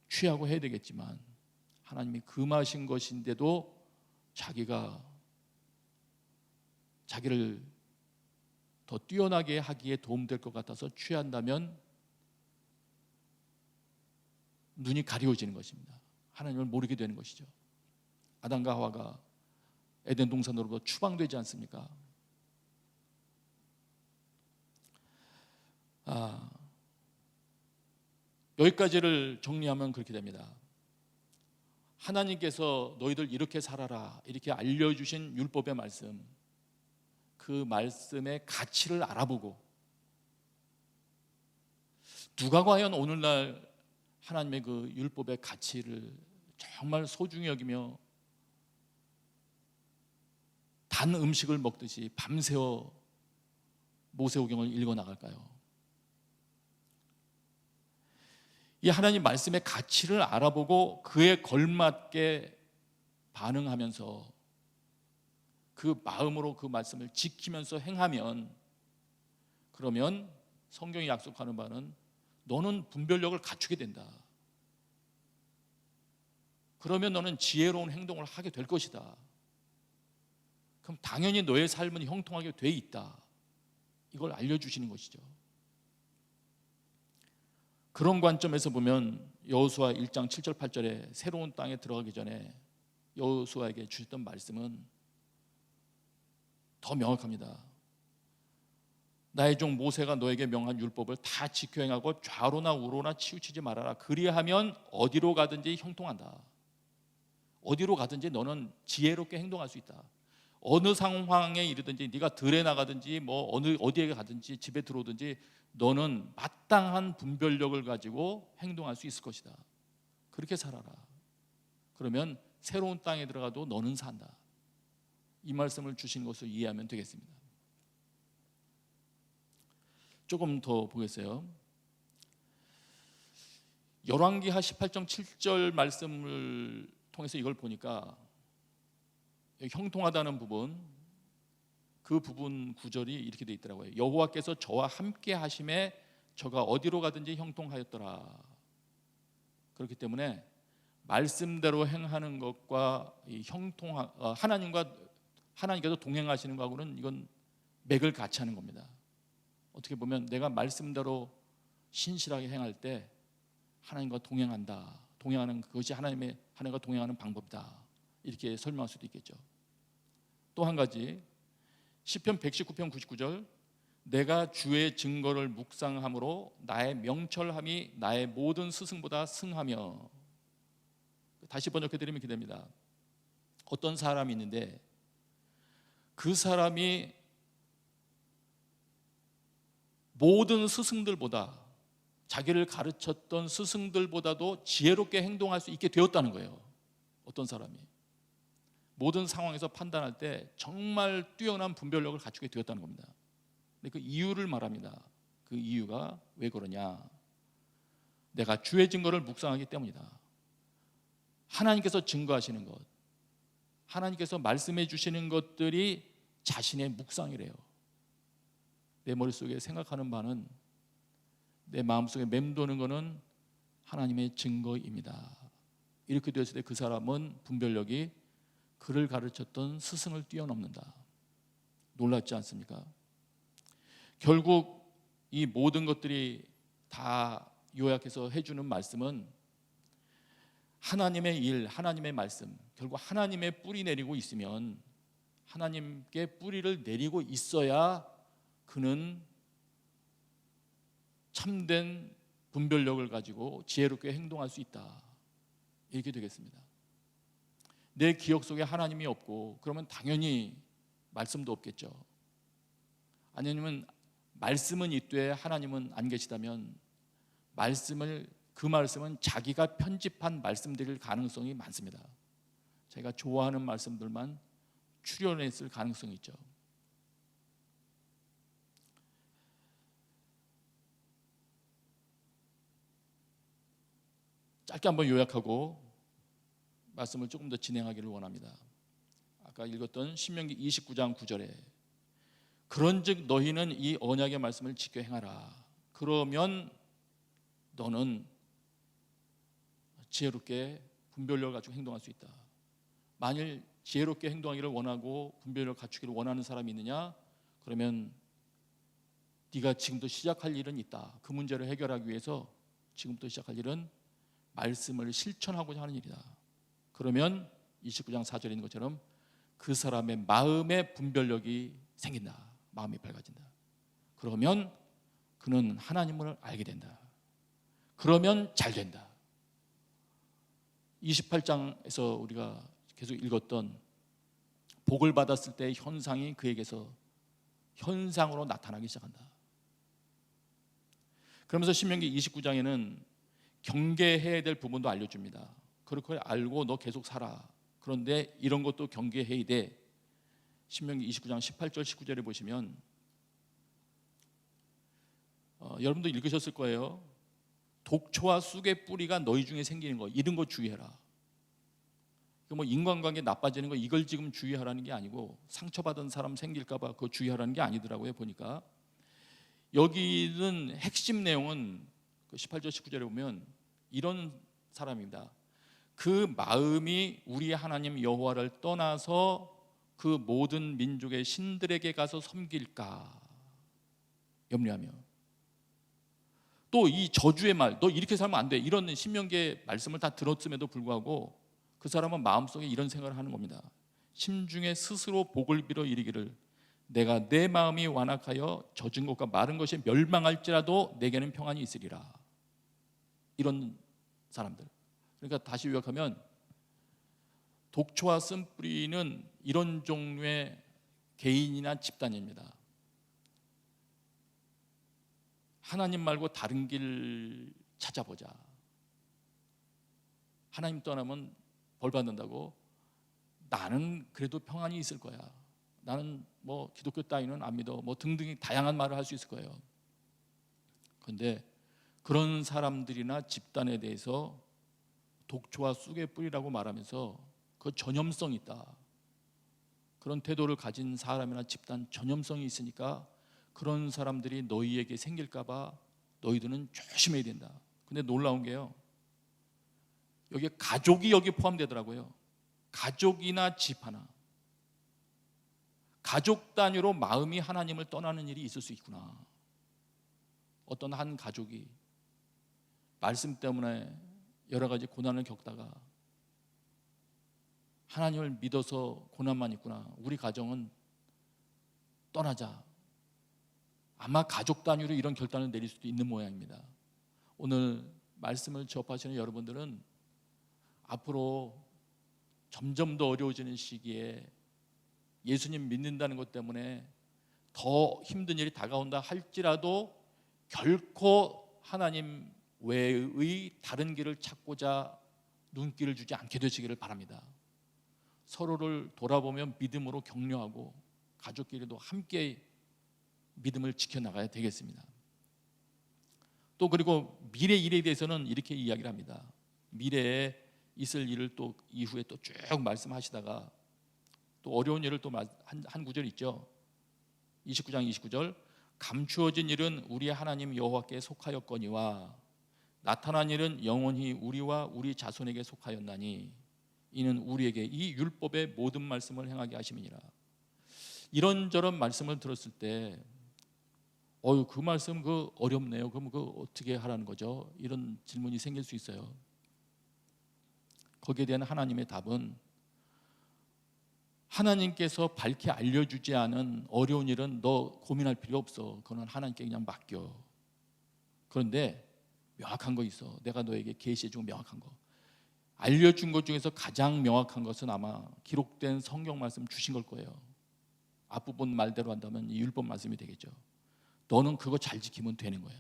취하고 해야 되겠지만, 하나님이 금하신 것인데도 자기를 더 뛰어나게 하기에 도움될 것 같아서 취한다면 눈이 가려워지는 것입니다. 하나님을 모르게 되는 것이죠. 아담과 하와가 에덴 동산으로부터 추방되지 않습니까? 여기까지를 정리하면 그렇게 됩니다. 하나님께서 너희들 이렇게 살아라 이렇게 알려주신 율법의 말씀, 그 말씀의 가치를 알아보고 누가 과연 오늘날 하나님의 그 율법의 가치를 정말 소중히 여기며 단 음식을 먹듯이 밤새워 모세오경을 읽어 나갈까요? 이 하나님 말씀의 가치를 알아보고 그에 걸맞게 반응하면서 그 마음으로 그 말씀을 지키면서 행하면, 그러면 성경이 약속하는 바는 너는 분별력을 갖추게 된다. 그러면 너는 지혜로운 행동을 하게 될 것이다. 그럼 당연히 너의 삶은 형통하게 돼 있다. 이걸 알려주시는 것이죠. 그런 관점에서 보면 여호수아 1장 7절 8절에 새로운 땅에 들어가기 전에 여호수아에게 주셨던 말씀은 더 명확합니다. 나의 종 모세가 너에게 명한 율법을 다 지켜 행하고 좌로나 우로나 치우치지 말아라. 그리하면 어디로 가든지 형통한다. 어디로 가든지 너는 지혜롭게 행동할 수 있다. 어느 상황에 이르든지 네가 들에 나가든지 뭐 어디에 가든지 집에 들어오든지 너는 마땅한 분별력을 가지고 행동할 수 있을 것이다. 그렇게 살아라. 그러면 새로운 땅에 들어가도 너는 산다. 이 말씀을 주신 것을 이해하면 되겠습니다. 조금 더 보겠어요. 열왕기하 18장 7절 말씀을 통해서 이걸 보니까 형통하다는 부분, 그 부분 구절이 이렇게 돼 있더라고요. 여호와께서 저와 함께 하심에 저가 어디로 가든지 형통하였더라. 그렇기 때문에 말씀대로 행하는 것과 이 하나님께서 동행하시는 것하고는 이건 맥을 같이 하는 겁니다. 어떻게 보면 내가 말씀대로 신실하게 행할 때 하나님과 동행한다. 동행하는 그것이 하나님과 동행하는 방법이다. 이렇게 설명할 수도 있겠죠. 또 한 가지, 시편 119편 99절, 내가 주의 증거를 묵상함으로 나의 명철함이 나의 모든 스승보다 승하며. 다시 번역해 드리면 이렇게 됩니다. 어떤 사람이 있는데 그 사람이 모든 스승들보다, 자기를 가르쳤던 스승들보다도 지혜롭게 행동할 수 있게 되었다는 거예요. 어떤 사람이 모든 상황에서 판단할 때 정말 뛰어난 분별력을 갖추게 되었다는 겁니다. 근데 그 이유를 말합니다. 그 이유가 왜 그러냐? 내가 주의 증거를 묵상하기 때문이다. 하나님께서 증거하시는 것, 하나님께서 말씀해 주시는 것들이 자신의 묵상이래요. 내 머릿속에 생각하는 바는, 내 마음속에 맴도는 것은 하나님의 증거입니다. 이렇게 되었을 때 그 사람은 분별력이 그를 가르쳤던 스승을 뛰어넘는다. 놀랍지 않습니까? 결국 이 모든 것들이 다 요약해서 해주는 말씀은 하나님의 일, 하나님의 말씀, 결국 하나님의 뿌리 내리고 있으면, 하나님께 뿌리를 내리고 있어야 그는 참된 분별력을 가지고 지혜롭게 행동할 수 있다. 이렇게 되겠습니다. 내 기억 속에 하나님이 없고 그러면 당연히 말씀도 없겠죠. 아니면 말씀은 있되 하나님은 안 계시다면 그 말씀은 자기가 편집한 말씀들일 가능성이 많습니다. 자기가 좋아하는 말씀들만 출연했을 가능성이 있죠. 짧게 한번 요약하고 말씀을 조금 더 진행하기를 원합니다. 아까 읽었던 신명기 29장 9절에 그런즉 너희는 이 언약의 말씀을 지켜 행하라. 그러면 너는 지혜롭게 분별력을 가지고 행동할 수 있다. 만일 지혜롭게 행동하기를 원하고 분별을 갖추기를 원하는 사람이 있느냐? 그러면 네가 지금부터 시작할 일은 있다. 그 문제를 해결하기 위해서 지금부터 시작할 일은 말씀을 실천하고자 하는 일이다. 그러면 29장 4절에 있는 것처럼 그 사람의 마음의 분별력이 생긴다. 마음이 밝아진다. 그러면 그는 하나님을 알게 된다. 그러면 잘 된다. 28장에서 우리가 계속 읽었던 복을 받았을 때의 현상이 그에게서 현상으로 나타나기 시작한다. 그러면서 신명기 29장에는 경계해야 될 부분도 알려줍니다. 그렇게 알고 너 계속 살아. 그런데 이런 것도 경계해야 돼. 신명기 29장 18절 19절에 보시면 여러분도 읽으셨을 거예요. 독초와 쑥의 뿌리가 너희 중에 생기는 거, 이런 거 주의해라. 뭐 인간관계 나빠지는 거 이걸 지금 주의하라는 게 아니고 상처받은 사람 생길까 봐 그거 주의하라는 게 아니더라고요. 보니까 여기는 핵심 내용은 18절 19절에 보면 이런 사람입니다. 그 마음이 우리 하나님 여호와를 떠나서 그 모든 민족의 신들에게 가서 섬길까 염려하며, 또 이 저주의 말, 너 이렇게 살면 안 돼, 이런 신명기의 말씀을 다 들었음에도 불구하고 그 사람은 마음속에 이런 생각을 하는 겁니다. 심중에 스스로 복을 빌어 이르기를 내가 내 마음이 완악하여 젖은 것과 마른 것이 멸망할지라도 내게는 평안이 있으리라. 이런 사람들. 그러니까 다시 요약하면 독초와 쓴뿌리는 이런 종류의 개인이나 집단입니다. 하나님 말고 다른 길 찾아보자. 하나님 떠나면 벌 받는다고 나는 그래도 평안이 있을 거야. 나는 뭐 기독교 따위는 안 믿어. 뭐 등등이 다양한 말을 할 수 있을 거예요. 그런데 그런 사람들이나 집단에 대해서 독초와 쑥의 뿌리라고 말하면서 그 전염성이 있다. 그런 태도를 가진 사람이나 집단 전염성이 있으니까 그런 사람들이 너희에게 생길까 봐 너희들은 조심해야 된다. 근데 놀라운 게요, 여기 가족이 여기 포함되더라고요. 가족이나 집 하나, 가족 단위로 마음이 하나님을 떠나는 일이 있을 수 있구나. 어떤 한 가족이 말씀 때문에 여러 가지 고난을 겪다가 하나님을 믿어서 고난만 있구나, 우리 가정은 떠나자. 아마 가족 단위로 이런 결단을 내릴 수도 있는 모양입니다. 오늘 말씀을 접하시는 여러분들은 앞으로 점점 더 어려워지는 시기에 예수님 믿는다는 것 때문에 더 힘든 일이 다가온다 할지라도 결코 하나님 외의 다른 길을 찾고자 눈길을 주지 않게 되시기를 바랍니다. 서로를 돌아보며 믿음으로 격려하고 가족끼리도 함께 믿음을 지켜나가야 되겠습니다. 또 그리고 미래 일에 대해서는 이렇게 이야기를 합니다. 미래에 있을 일을 또 이후에 또 쭉 말씀하시다가 또 어려운 일을 또 한 구절 있죠. 29장 29절 감추어진 일은 우리 하나님 여호와께 속하였거니와 나타난 일은 영원히 우리와 우리 자손에게 속하였나니 이는 우리에게 이 율법의 모든 말씀을 행하게 하심이니라. 이런저런 말씀을 들었을 때 그 말씀 그 어렵네요. 그럼 그 어떻게 하라는 거죠? 이런 질문이 생길 수 있어요. 거기에 대한 하나님의 답은 하나님께서 밝히 알려주지 않은 어려운 일은 너 고민할 필요 없어. 그건 하나님께 그냥 맡겨. 그런데 명확한 거 있어. 내가 너에게 계시해 준 명확한 거. 알려준 것 중에서 가장 명확한 것은 아마 기록된 성경 말씀 주신 걸 거예요. 앞부분 말대로 한다면 이 율법 말씀이 되겠죠. 너는 그거 잘 지키면 되는 거야.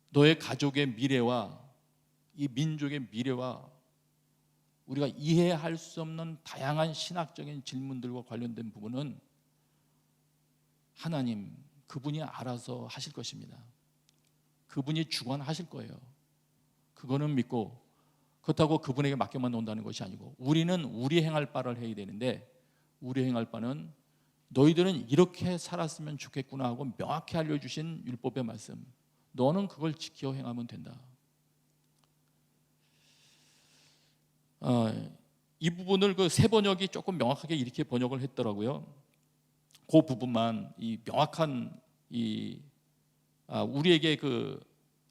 너의 가족의 미래와 이 민족의 미래와 우리가 이해할 수 없는 다양한 신학적인 질문들과 관련된 부분은 하나님 그분이 알아서 하실 것입니다. 그분이 주관하실 거예요. 그거는 믿고, 그렇다고 그분에게 맡겨만 놓는다는 것이 아니고 우리는 우리 행할 바를 해야 되는데, 우리 행할 바는 너희들은 이렇게 살았으면 좋겠구나 하고 명확히 알려주신 율법의 말씀, 너는 그걸 지켜 행하면 된다. 이 부분을 그 새 번역이 조금 명확하게 이렇게 번역을 했더라고요. 그 부분만 이 명확한 우리에게 그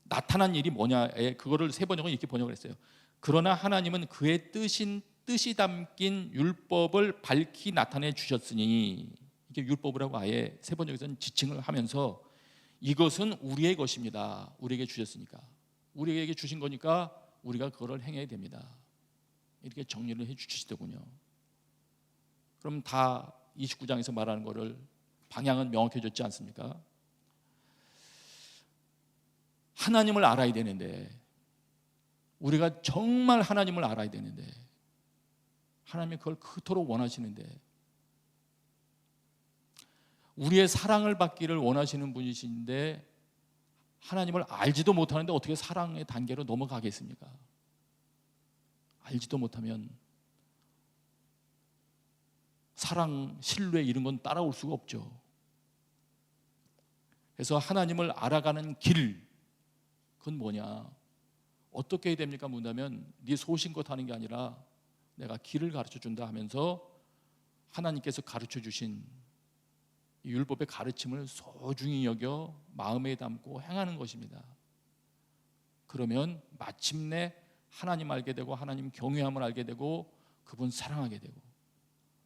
나타난 일이 뭐냐에 그거를 새 번역은 이렇게 번역을 했어요. 그러나 하나님은 그의 뜻이 담긴 율법을 밝히 나타내 주셨으니, 이게 율법이라고 아예 새 번역에서는 지칭을 하면서 이것은 우리의 것입니다. 우리에게 주셨으니까, 우리에게 주신 거니까 우리가 그거를 행해야 됩니다. 이렇게 정리를 해 주시더군요. 그럼 다 29장에서 말하는 거를 방향은 명확해졌지 않습니까? 하나님을 알아야 되는데, 우리가 정말 하나님을 알아야 되는데, 하나님이 그걸 그토록 원하시는데, 우리의 사랑을 받기를 원하시는 분이신데 하나님을 알지도 못하는데 어떻게 사랑의 단계로 넘어가겠습니까? 알지도 못하면 사랑, 신뢰 이런 건 따라올 수가 없죠. 그래서 하나님을 알아가는 길, 그건 뭐냐? 어떻게 해야 됩니까? 묻는다면 네 소신껏 하는 게 아니라 내가 길을 가르쳐 준다 하면서 하나님께서 가르쳐 주신 이 율법의 가르침을 소중히 여겨 마음에 담고 행하는 것입니다. 그러면 마침내 하나님 알게 되고 하나님 경외함을 알게 되고 그분 사랑하게 되고,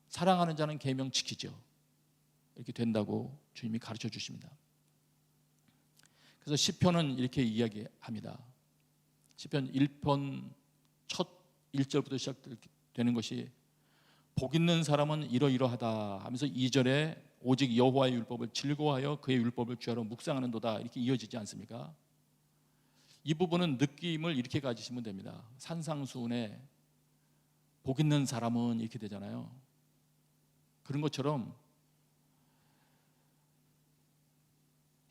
사랑하는 자는 계명 지키죠. 이렇게 된다고 주님이 가르쳐 주십니다. 그래서 시편은 이렇게 이야기합니다. 시편 1편 첫 1절부터 시작되는 것이 복 있는 사람은 이러이러하다 하면서 2절에 오직 여호와의 율법을 즐거워하여 그의 율법을 주야로 묵상하는도다, 이렇게 이어지지 않습니까? 이 부분은 느낌을 이렇게 가지시면 됩니다. 산상수훈에 복 있는 사람은 이렇게 되잖아요. 그런 것처럼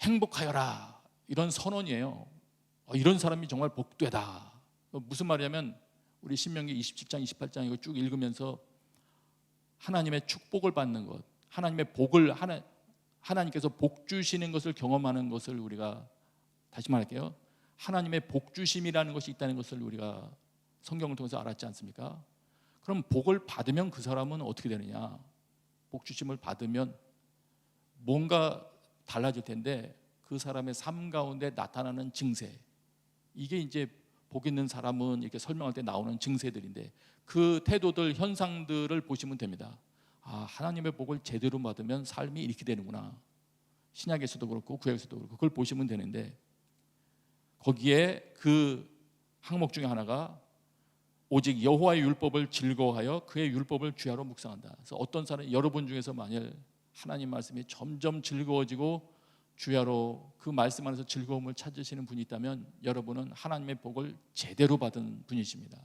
행복하여라, 이런 선언이에요. 이런 사람이 정말 복되다. 무슨 말이냐면 우리 신명기 27장 28장 이거 쭉 읽으면서 하나님의 축복을 받는 것, 하나님의 복을 하나님께서 복 주시는 것을 경험하는 것을 우리가, 다시 말할게요, 하나님의 복 주심이라는 것이 있다는 것을 우리가 성경을 통해서 알았지 않습니까? 그럼 복을 받으면 그 사람은 어떻게 되느냐? 복 주심을 받으면 뭔가 달라질 텐데 그 사람의 삶 가운데 나타나는 증세, 이게 이제 복 있는 사람은 이렇게 설명할 때 나오는 증세들인데, 그 태도들, 현상들을 보시면 됩니다. 하나님의 복을 제대로 받으면 삶이 이렇게 되는구나. 신약에서도 그렇고 구약에서도 그렇고 그걸 보시면 되는데, 거기에 그 항목 중에 하나가 오직 여호와의 율법을 즐거워하여 그의 율법을 주야로 묵상한다. 그래서 어떤 사람, 여러분 중에서 만일 하나님 말씀이 점점 즐거워지고 주야로 그 말씀 안에서 즐거움을 찾으시는 분이 있다면 여러분은 하나님의 복을 제대로 받은 분이십니다.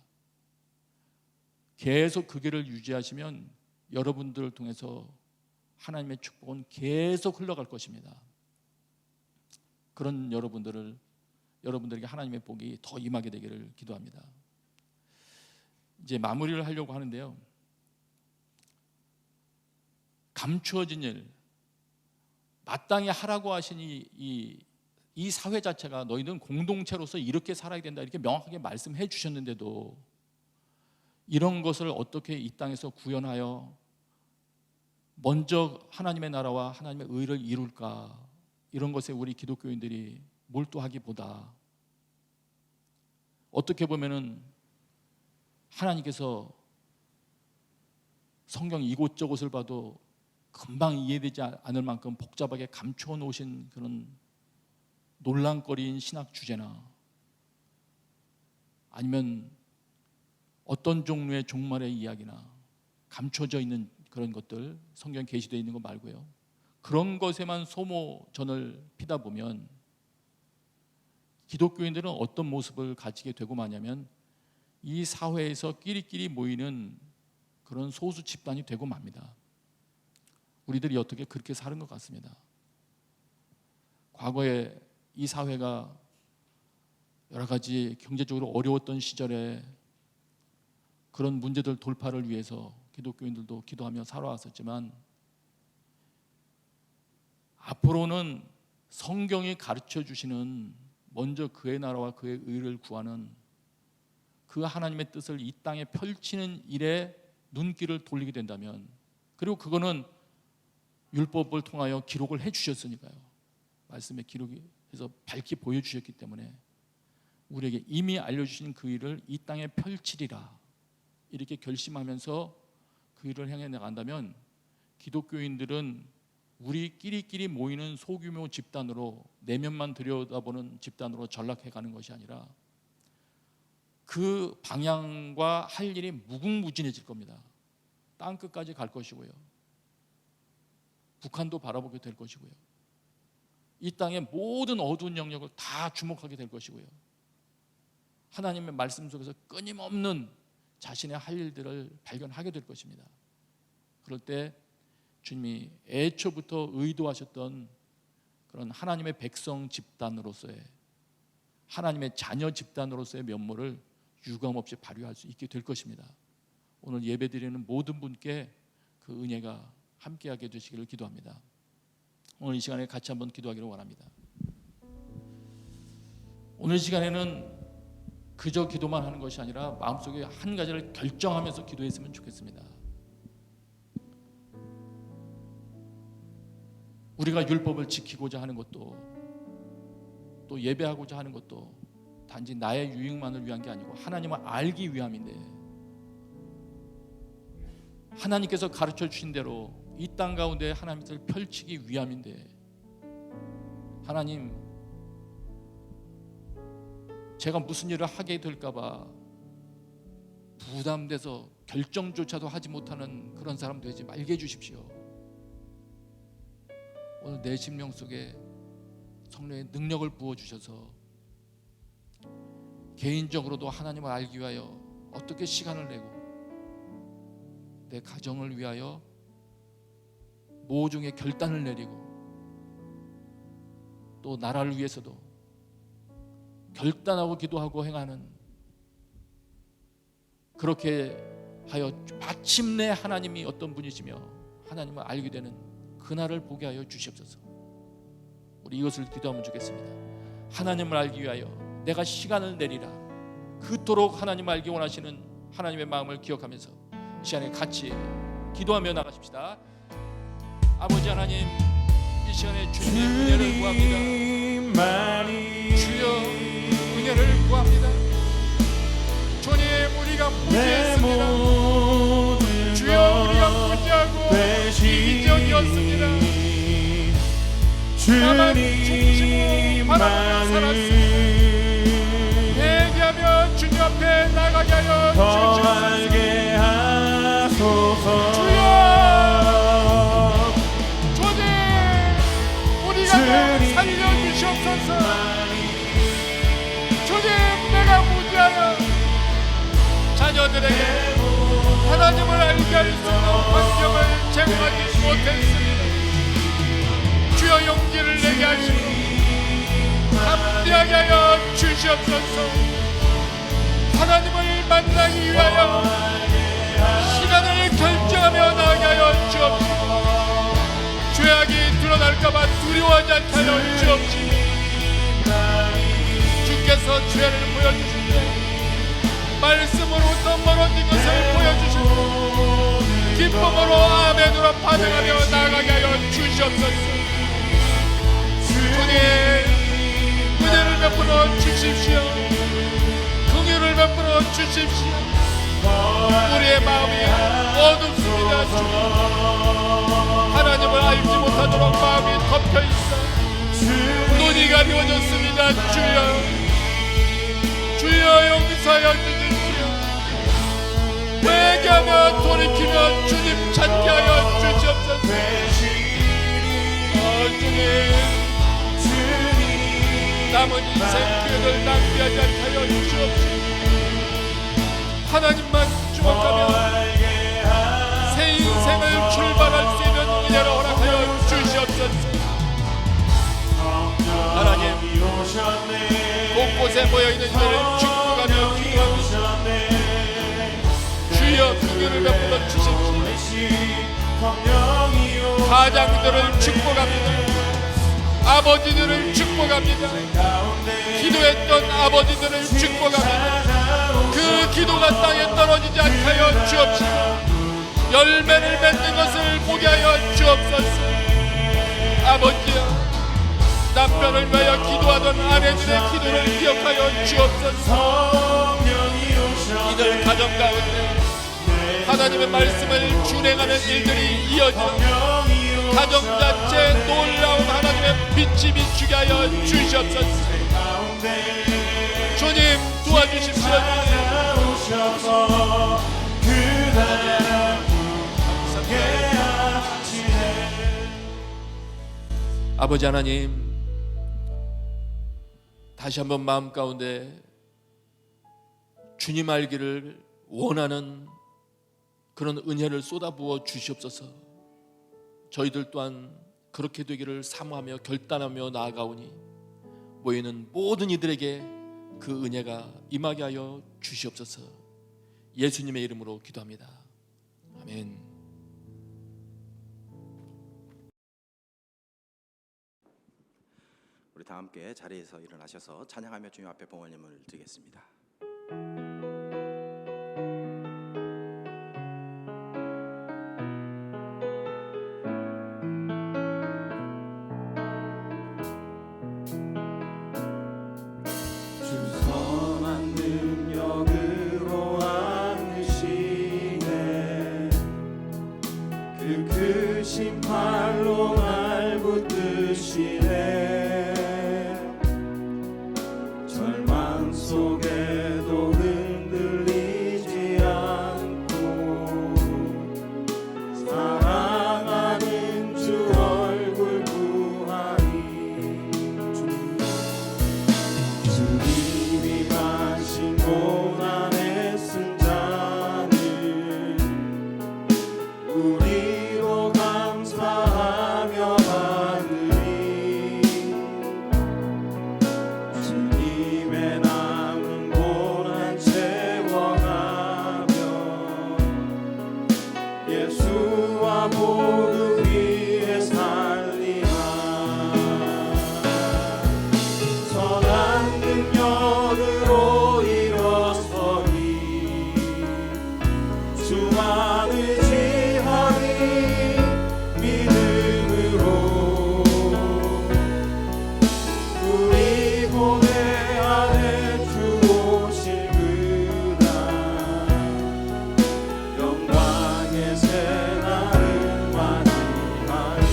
계속 그 길을 유지하시면 여러분들을 통해서 하나님의 축복은 계속 흘러갈 것입니다. 그런 여러분들에게 하나님의 복이 더 임하게 되기를 기도합니다. 이제 마무리를 하려고 하는데요, 감추어진 일, 마땅히 하라고 하신 이 사회 자체가 너희는 공동체로서 이렇게 살아야 된다, 이렇게 명확하게 말씀해 주셨는데도 이런 것을 어떻게 이 땅에서 구현하여 먼저 하나님의 나라와 하나님의 의를 이룰까, 이런 것에 우리 기독교인들이 몰두하기보다 어떻게 보면은 하나님께서 성경 이곳저곳을 봐도 금방 이해되지 않을 만큼 복잡하게 감춰 놓으신 그런 논란거리인 신학 주제나, 아니면 어떤 종류의 종말의 이야기나 감춰져 있는 그런 것들, 성경 계시되어 있는 거 말고요, 그런 것에만 소모전을 피다 보면 기독교인들은 어떤 모습을 가지게 되고 마냐면 이 사회에서 끼리끼리 모이는 그런 소수 집단이 되고 맙니다. 우리들이 어떻게 그렇게 사는 것 같습니다. 과거에 이 사회가 여러 가지 경제적으로 어려웠던 시절에 그런 문제들 돌파를 위해서 기독교인들도 기도하며 살아왔었지만, 앞으로는 성경이 가르쳐 주시는 먼저 그의 나라와 그의 의를 구하는 그 하나님의 뜻을 이 땅에 펼치는 일에 눈길을 돌리게 된다면, 그리고 그거는 율법을 통하여 기록을 해주셨으니까요, 말씀에 기록해서 밝히 보여주셨기 때문에 우리에게 이미 알려주신 그 일을 이 땅에 펼치리라 이렇게 결심하면서 그 일을 향해 나간다면, 기독교인들은 우리끼리끼리 모이는 소규모 집단으로, 내면만 들여다보는 집단으로 전락해 가는 것이 아니라 그 방향과 할 일이 무궁무진해질 겁니다. 땅끝까지 갈 것이고요, 북한도 바라보게 될 것이고요, 이 땅의 모든 어두운 영역을 다 주목하게 될 것이고요, 하나님의 말씀 속에서 끊임없는 자신의 할 일들을 발견하게 될 것입니다. 그럴 때 주님이 애초부터 의도하셨던 그런 하나님의 백성 집단으로서의, 하나님의 자녀 집단으로서의 면모를 유감없이 발휘할 수 있게 될 것입니다. 오늘 예배드리는 모든 분께 그 은혜가 함께하게 되시기를 기도합니다. 오늘 이 시간에 같이 한번 기도하기를 원합니다. 오늘 이 시간에는 그저 기도만 하는 것이 아니라 마음속에 한 가지를 결정하면서 기도했으면 좋겠습니다. 우리가 율법을 지키고자 하는 것도, 또 예배하고자 하는 것도 단지 나의 유익만을 위한 게 아니고 하나님을 알기 위함인데, 하나님께서 가르쳐 주신 대로 이 땅 가운데 하나님의 뜻을 펼치기 위함인데, 하나님, 제가 무슨 일을 하게 될까 봐 부담돼서 결정조차도 하지 못하는 그런 사람 되지 말게 해주십시오. 오늘 내 심령 속에 성령의 능력을 부어주셔서 개인적으로도 하나님을 알기 위하여 어떻게 시간을 내고, 내 가정을 위하여 모종의 결단을 내리고, 또 나라를 위해서도 결단하고 기도하고 행하는, 그렇게 하여 마침내 하나님이 어떤 분이시며 하나님을 알게 되는 그날을 보게 하여 주시옵소서. 우리 이것을 기도하면 좋겠습니다. 하나님을 알기 위하여 내가 시간을 내리라. 그토록 하나님을 알기 원하시는 하나님의 마음을 기억하면서 이 시간에 같이 기도하며 나가십시다. 아버지 하나님, 이 시간에 주님의 은혜를 구합니다. 주여, 은혜를 구합니다. 주님, 우리가 무지했습니다. 주여, 우리가 무지하고 이기적이었습니다. 나만 중심으로 바라보며 살았습니다. 회개하며 주님 앞에 나가게 하여 주시옵소서. 주여, 주님, 우리가 살려주시옵소서. 주님, 내가 무지하여 자녀들에게 하나님을 알게 할 수 있는 환경을 제공하지 못했습니다. 주여, 용기를 내게 하시고 담대하게 하여 주시옵소서. 하나님을 만나기 위하여 시간을 결정하며 나가게 하여 주옵소서. 죄악이 드러날까봐 두려워하지 않게 하여 주옵소서. 주께서 죄를 보여주실 때 말씀으로부터 멀어진 것을 보여주시고 기쁨으로 아멘으로 반응하며 나아가게 하여 주시옵소서. 주님, 은혜를 베풀어 주십시오. 긍휼을 베풀어 주십시오. 우리의 마음이 어둡습니다. 주님, 하나님을 알지 못하도록 마음이 덮여있어 눈이 가리워졌습니다. 주여, 주여, 용서하여 주십시오. 회개하며 돌이키며 주님 찾게 하여 주시옵소서. 주님, 남은 인생 기회를 낭비하지 않게 하여 주시옵소서. 하나님만 주목하며 새 인생을 출발할 수 있는 은혜를 허락하여 주시옵소서. 하나님, 곳곳에 모여있는 이들을 축복하며 기도합니다. 주여, 긍휼을 베풀어 주십시오. 가장들을 축복합니다. 아버지들을 축복합니다. 기도했던 아버지들을 축복합니다. 그 그 기도가 땅에 떨어지지 않게 하여 주옵시고 열매를 맺는 것을 보게 하여 주옵소서. 아버지여, 남편을 위하여 기도하던 아내들의 기도를 기억하여 주옵소서. 이들 가정 가운데 하나님의 말씀을 준행하는 일들이 이어져 가정 자체 놀라운 하나님의 빛이 비추게 하여 주시옵소서. 주님 도와주십시오. 아버지 하나님, 다시 한번 마음 가운데 주님 알기를 원하는 그런 은혜를 쏟아부어 주시옵소서. 저희들 또한 그렇게 되기를 사모하며 결단하며 나아가오니 모이는 모든 이들에게 그 은혜가 임하게 하여 주시옵소서. 예수님의 이름으로 기도합니다. 아멘. 우리 다 함께 자리에서 일어나셔서 찬양하며 주님 앞에 봉헌임을 드리겠습니다. 크신 팔로 날 붙드시네. 절망 속에도 흔들리지 않고 사랑하는 주 얼굴 구하니 주님이 가신 고난에 쓴 자는 우리로 감사하며 하느니 주님의 남은 고난 채워가며 예수와 복음 위에 살리라. 선한 능력으로 일어서니 주만 의지하니 믿음으로 우리 고뇌 안에 주 오시구나. 영광의 새날을 맞이하니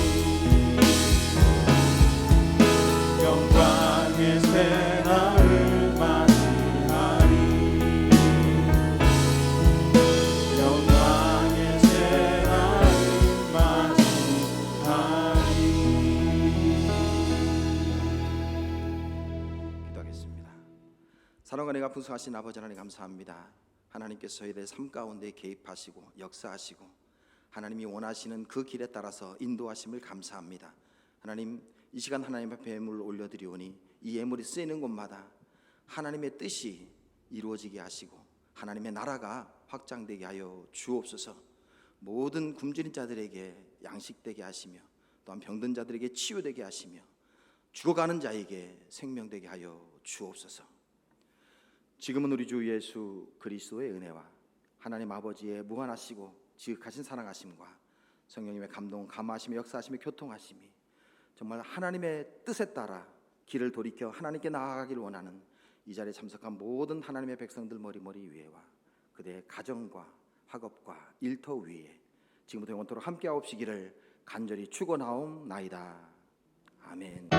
영광의 새날을 맞이하니 영광의 새날을 맞이하니. 기도하겠습니다. 사랑과 은혜가 풍성하신 아버지 하나님 감사합니다. 하나님께서 저희들의 삶 가운데 개입하시고 역사하시고 하나님이 원하시는 그 길에 따라서 인도하심을 감사합니다. 하나님, 이 시간 하나님 앞에 예물을 올려드리오니 이 예물이 쓰이는 곳마다 하나님의 뜻이 이루어지게 하시고 하나님의 나라가 확장되게 하여 주옵소서. 모든 굶주린 자들에게 양식되게 하시며 또한 병든 자들에게 치유되게 하시며 죽어가는 자에게 생명되게 하여 주옵소서. 지금은 우리 주 예수 그리스도의 은혜와 하나님 아버지의 무한하시고 지극하신 사랑하심과 성령님의 감동, 감화하심이 역사하심이 교통하심이 정말 하나님의 뜻에 따라 길을 돌이켜 하나님께 나아가기를 원하는 이 자리에 참석한 모든 하나님의 백성들 머리머리 위에와 그대의 가정과 학업과 일터 위에 지금부터 영원토록 함께하옵시기를 간절히 축원하옵나이다. 아멘.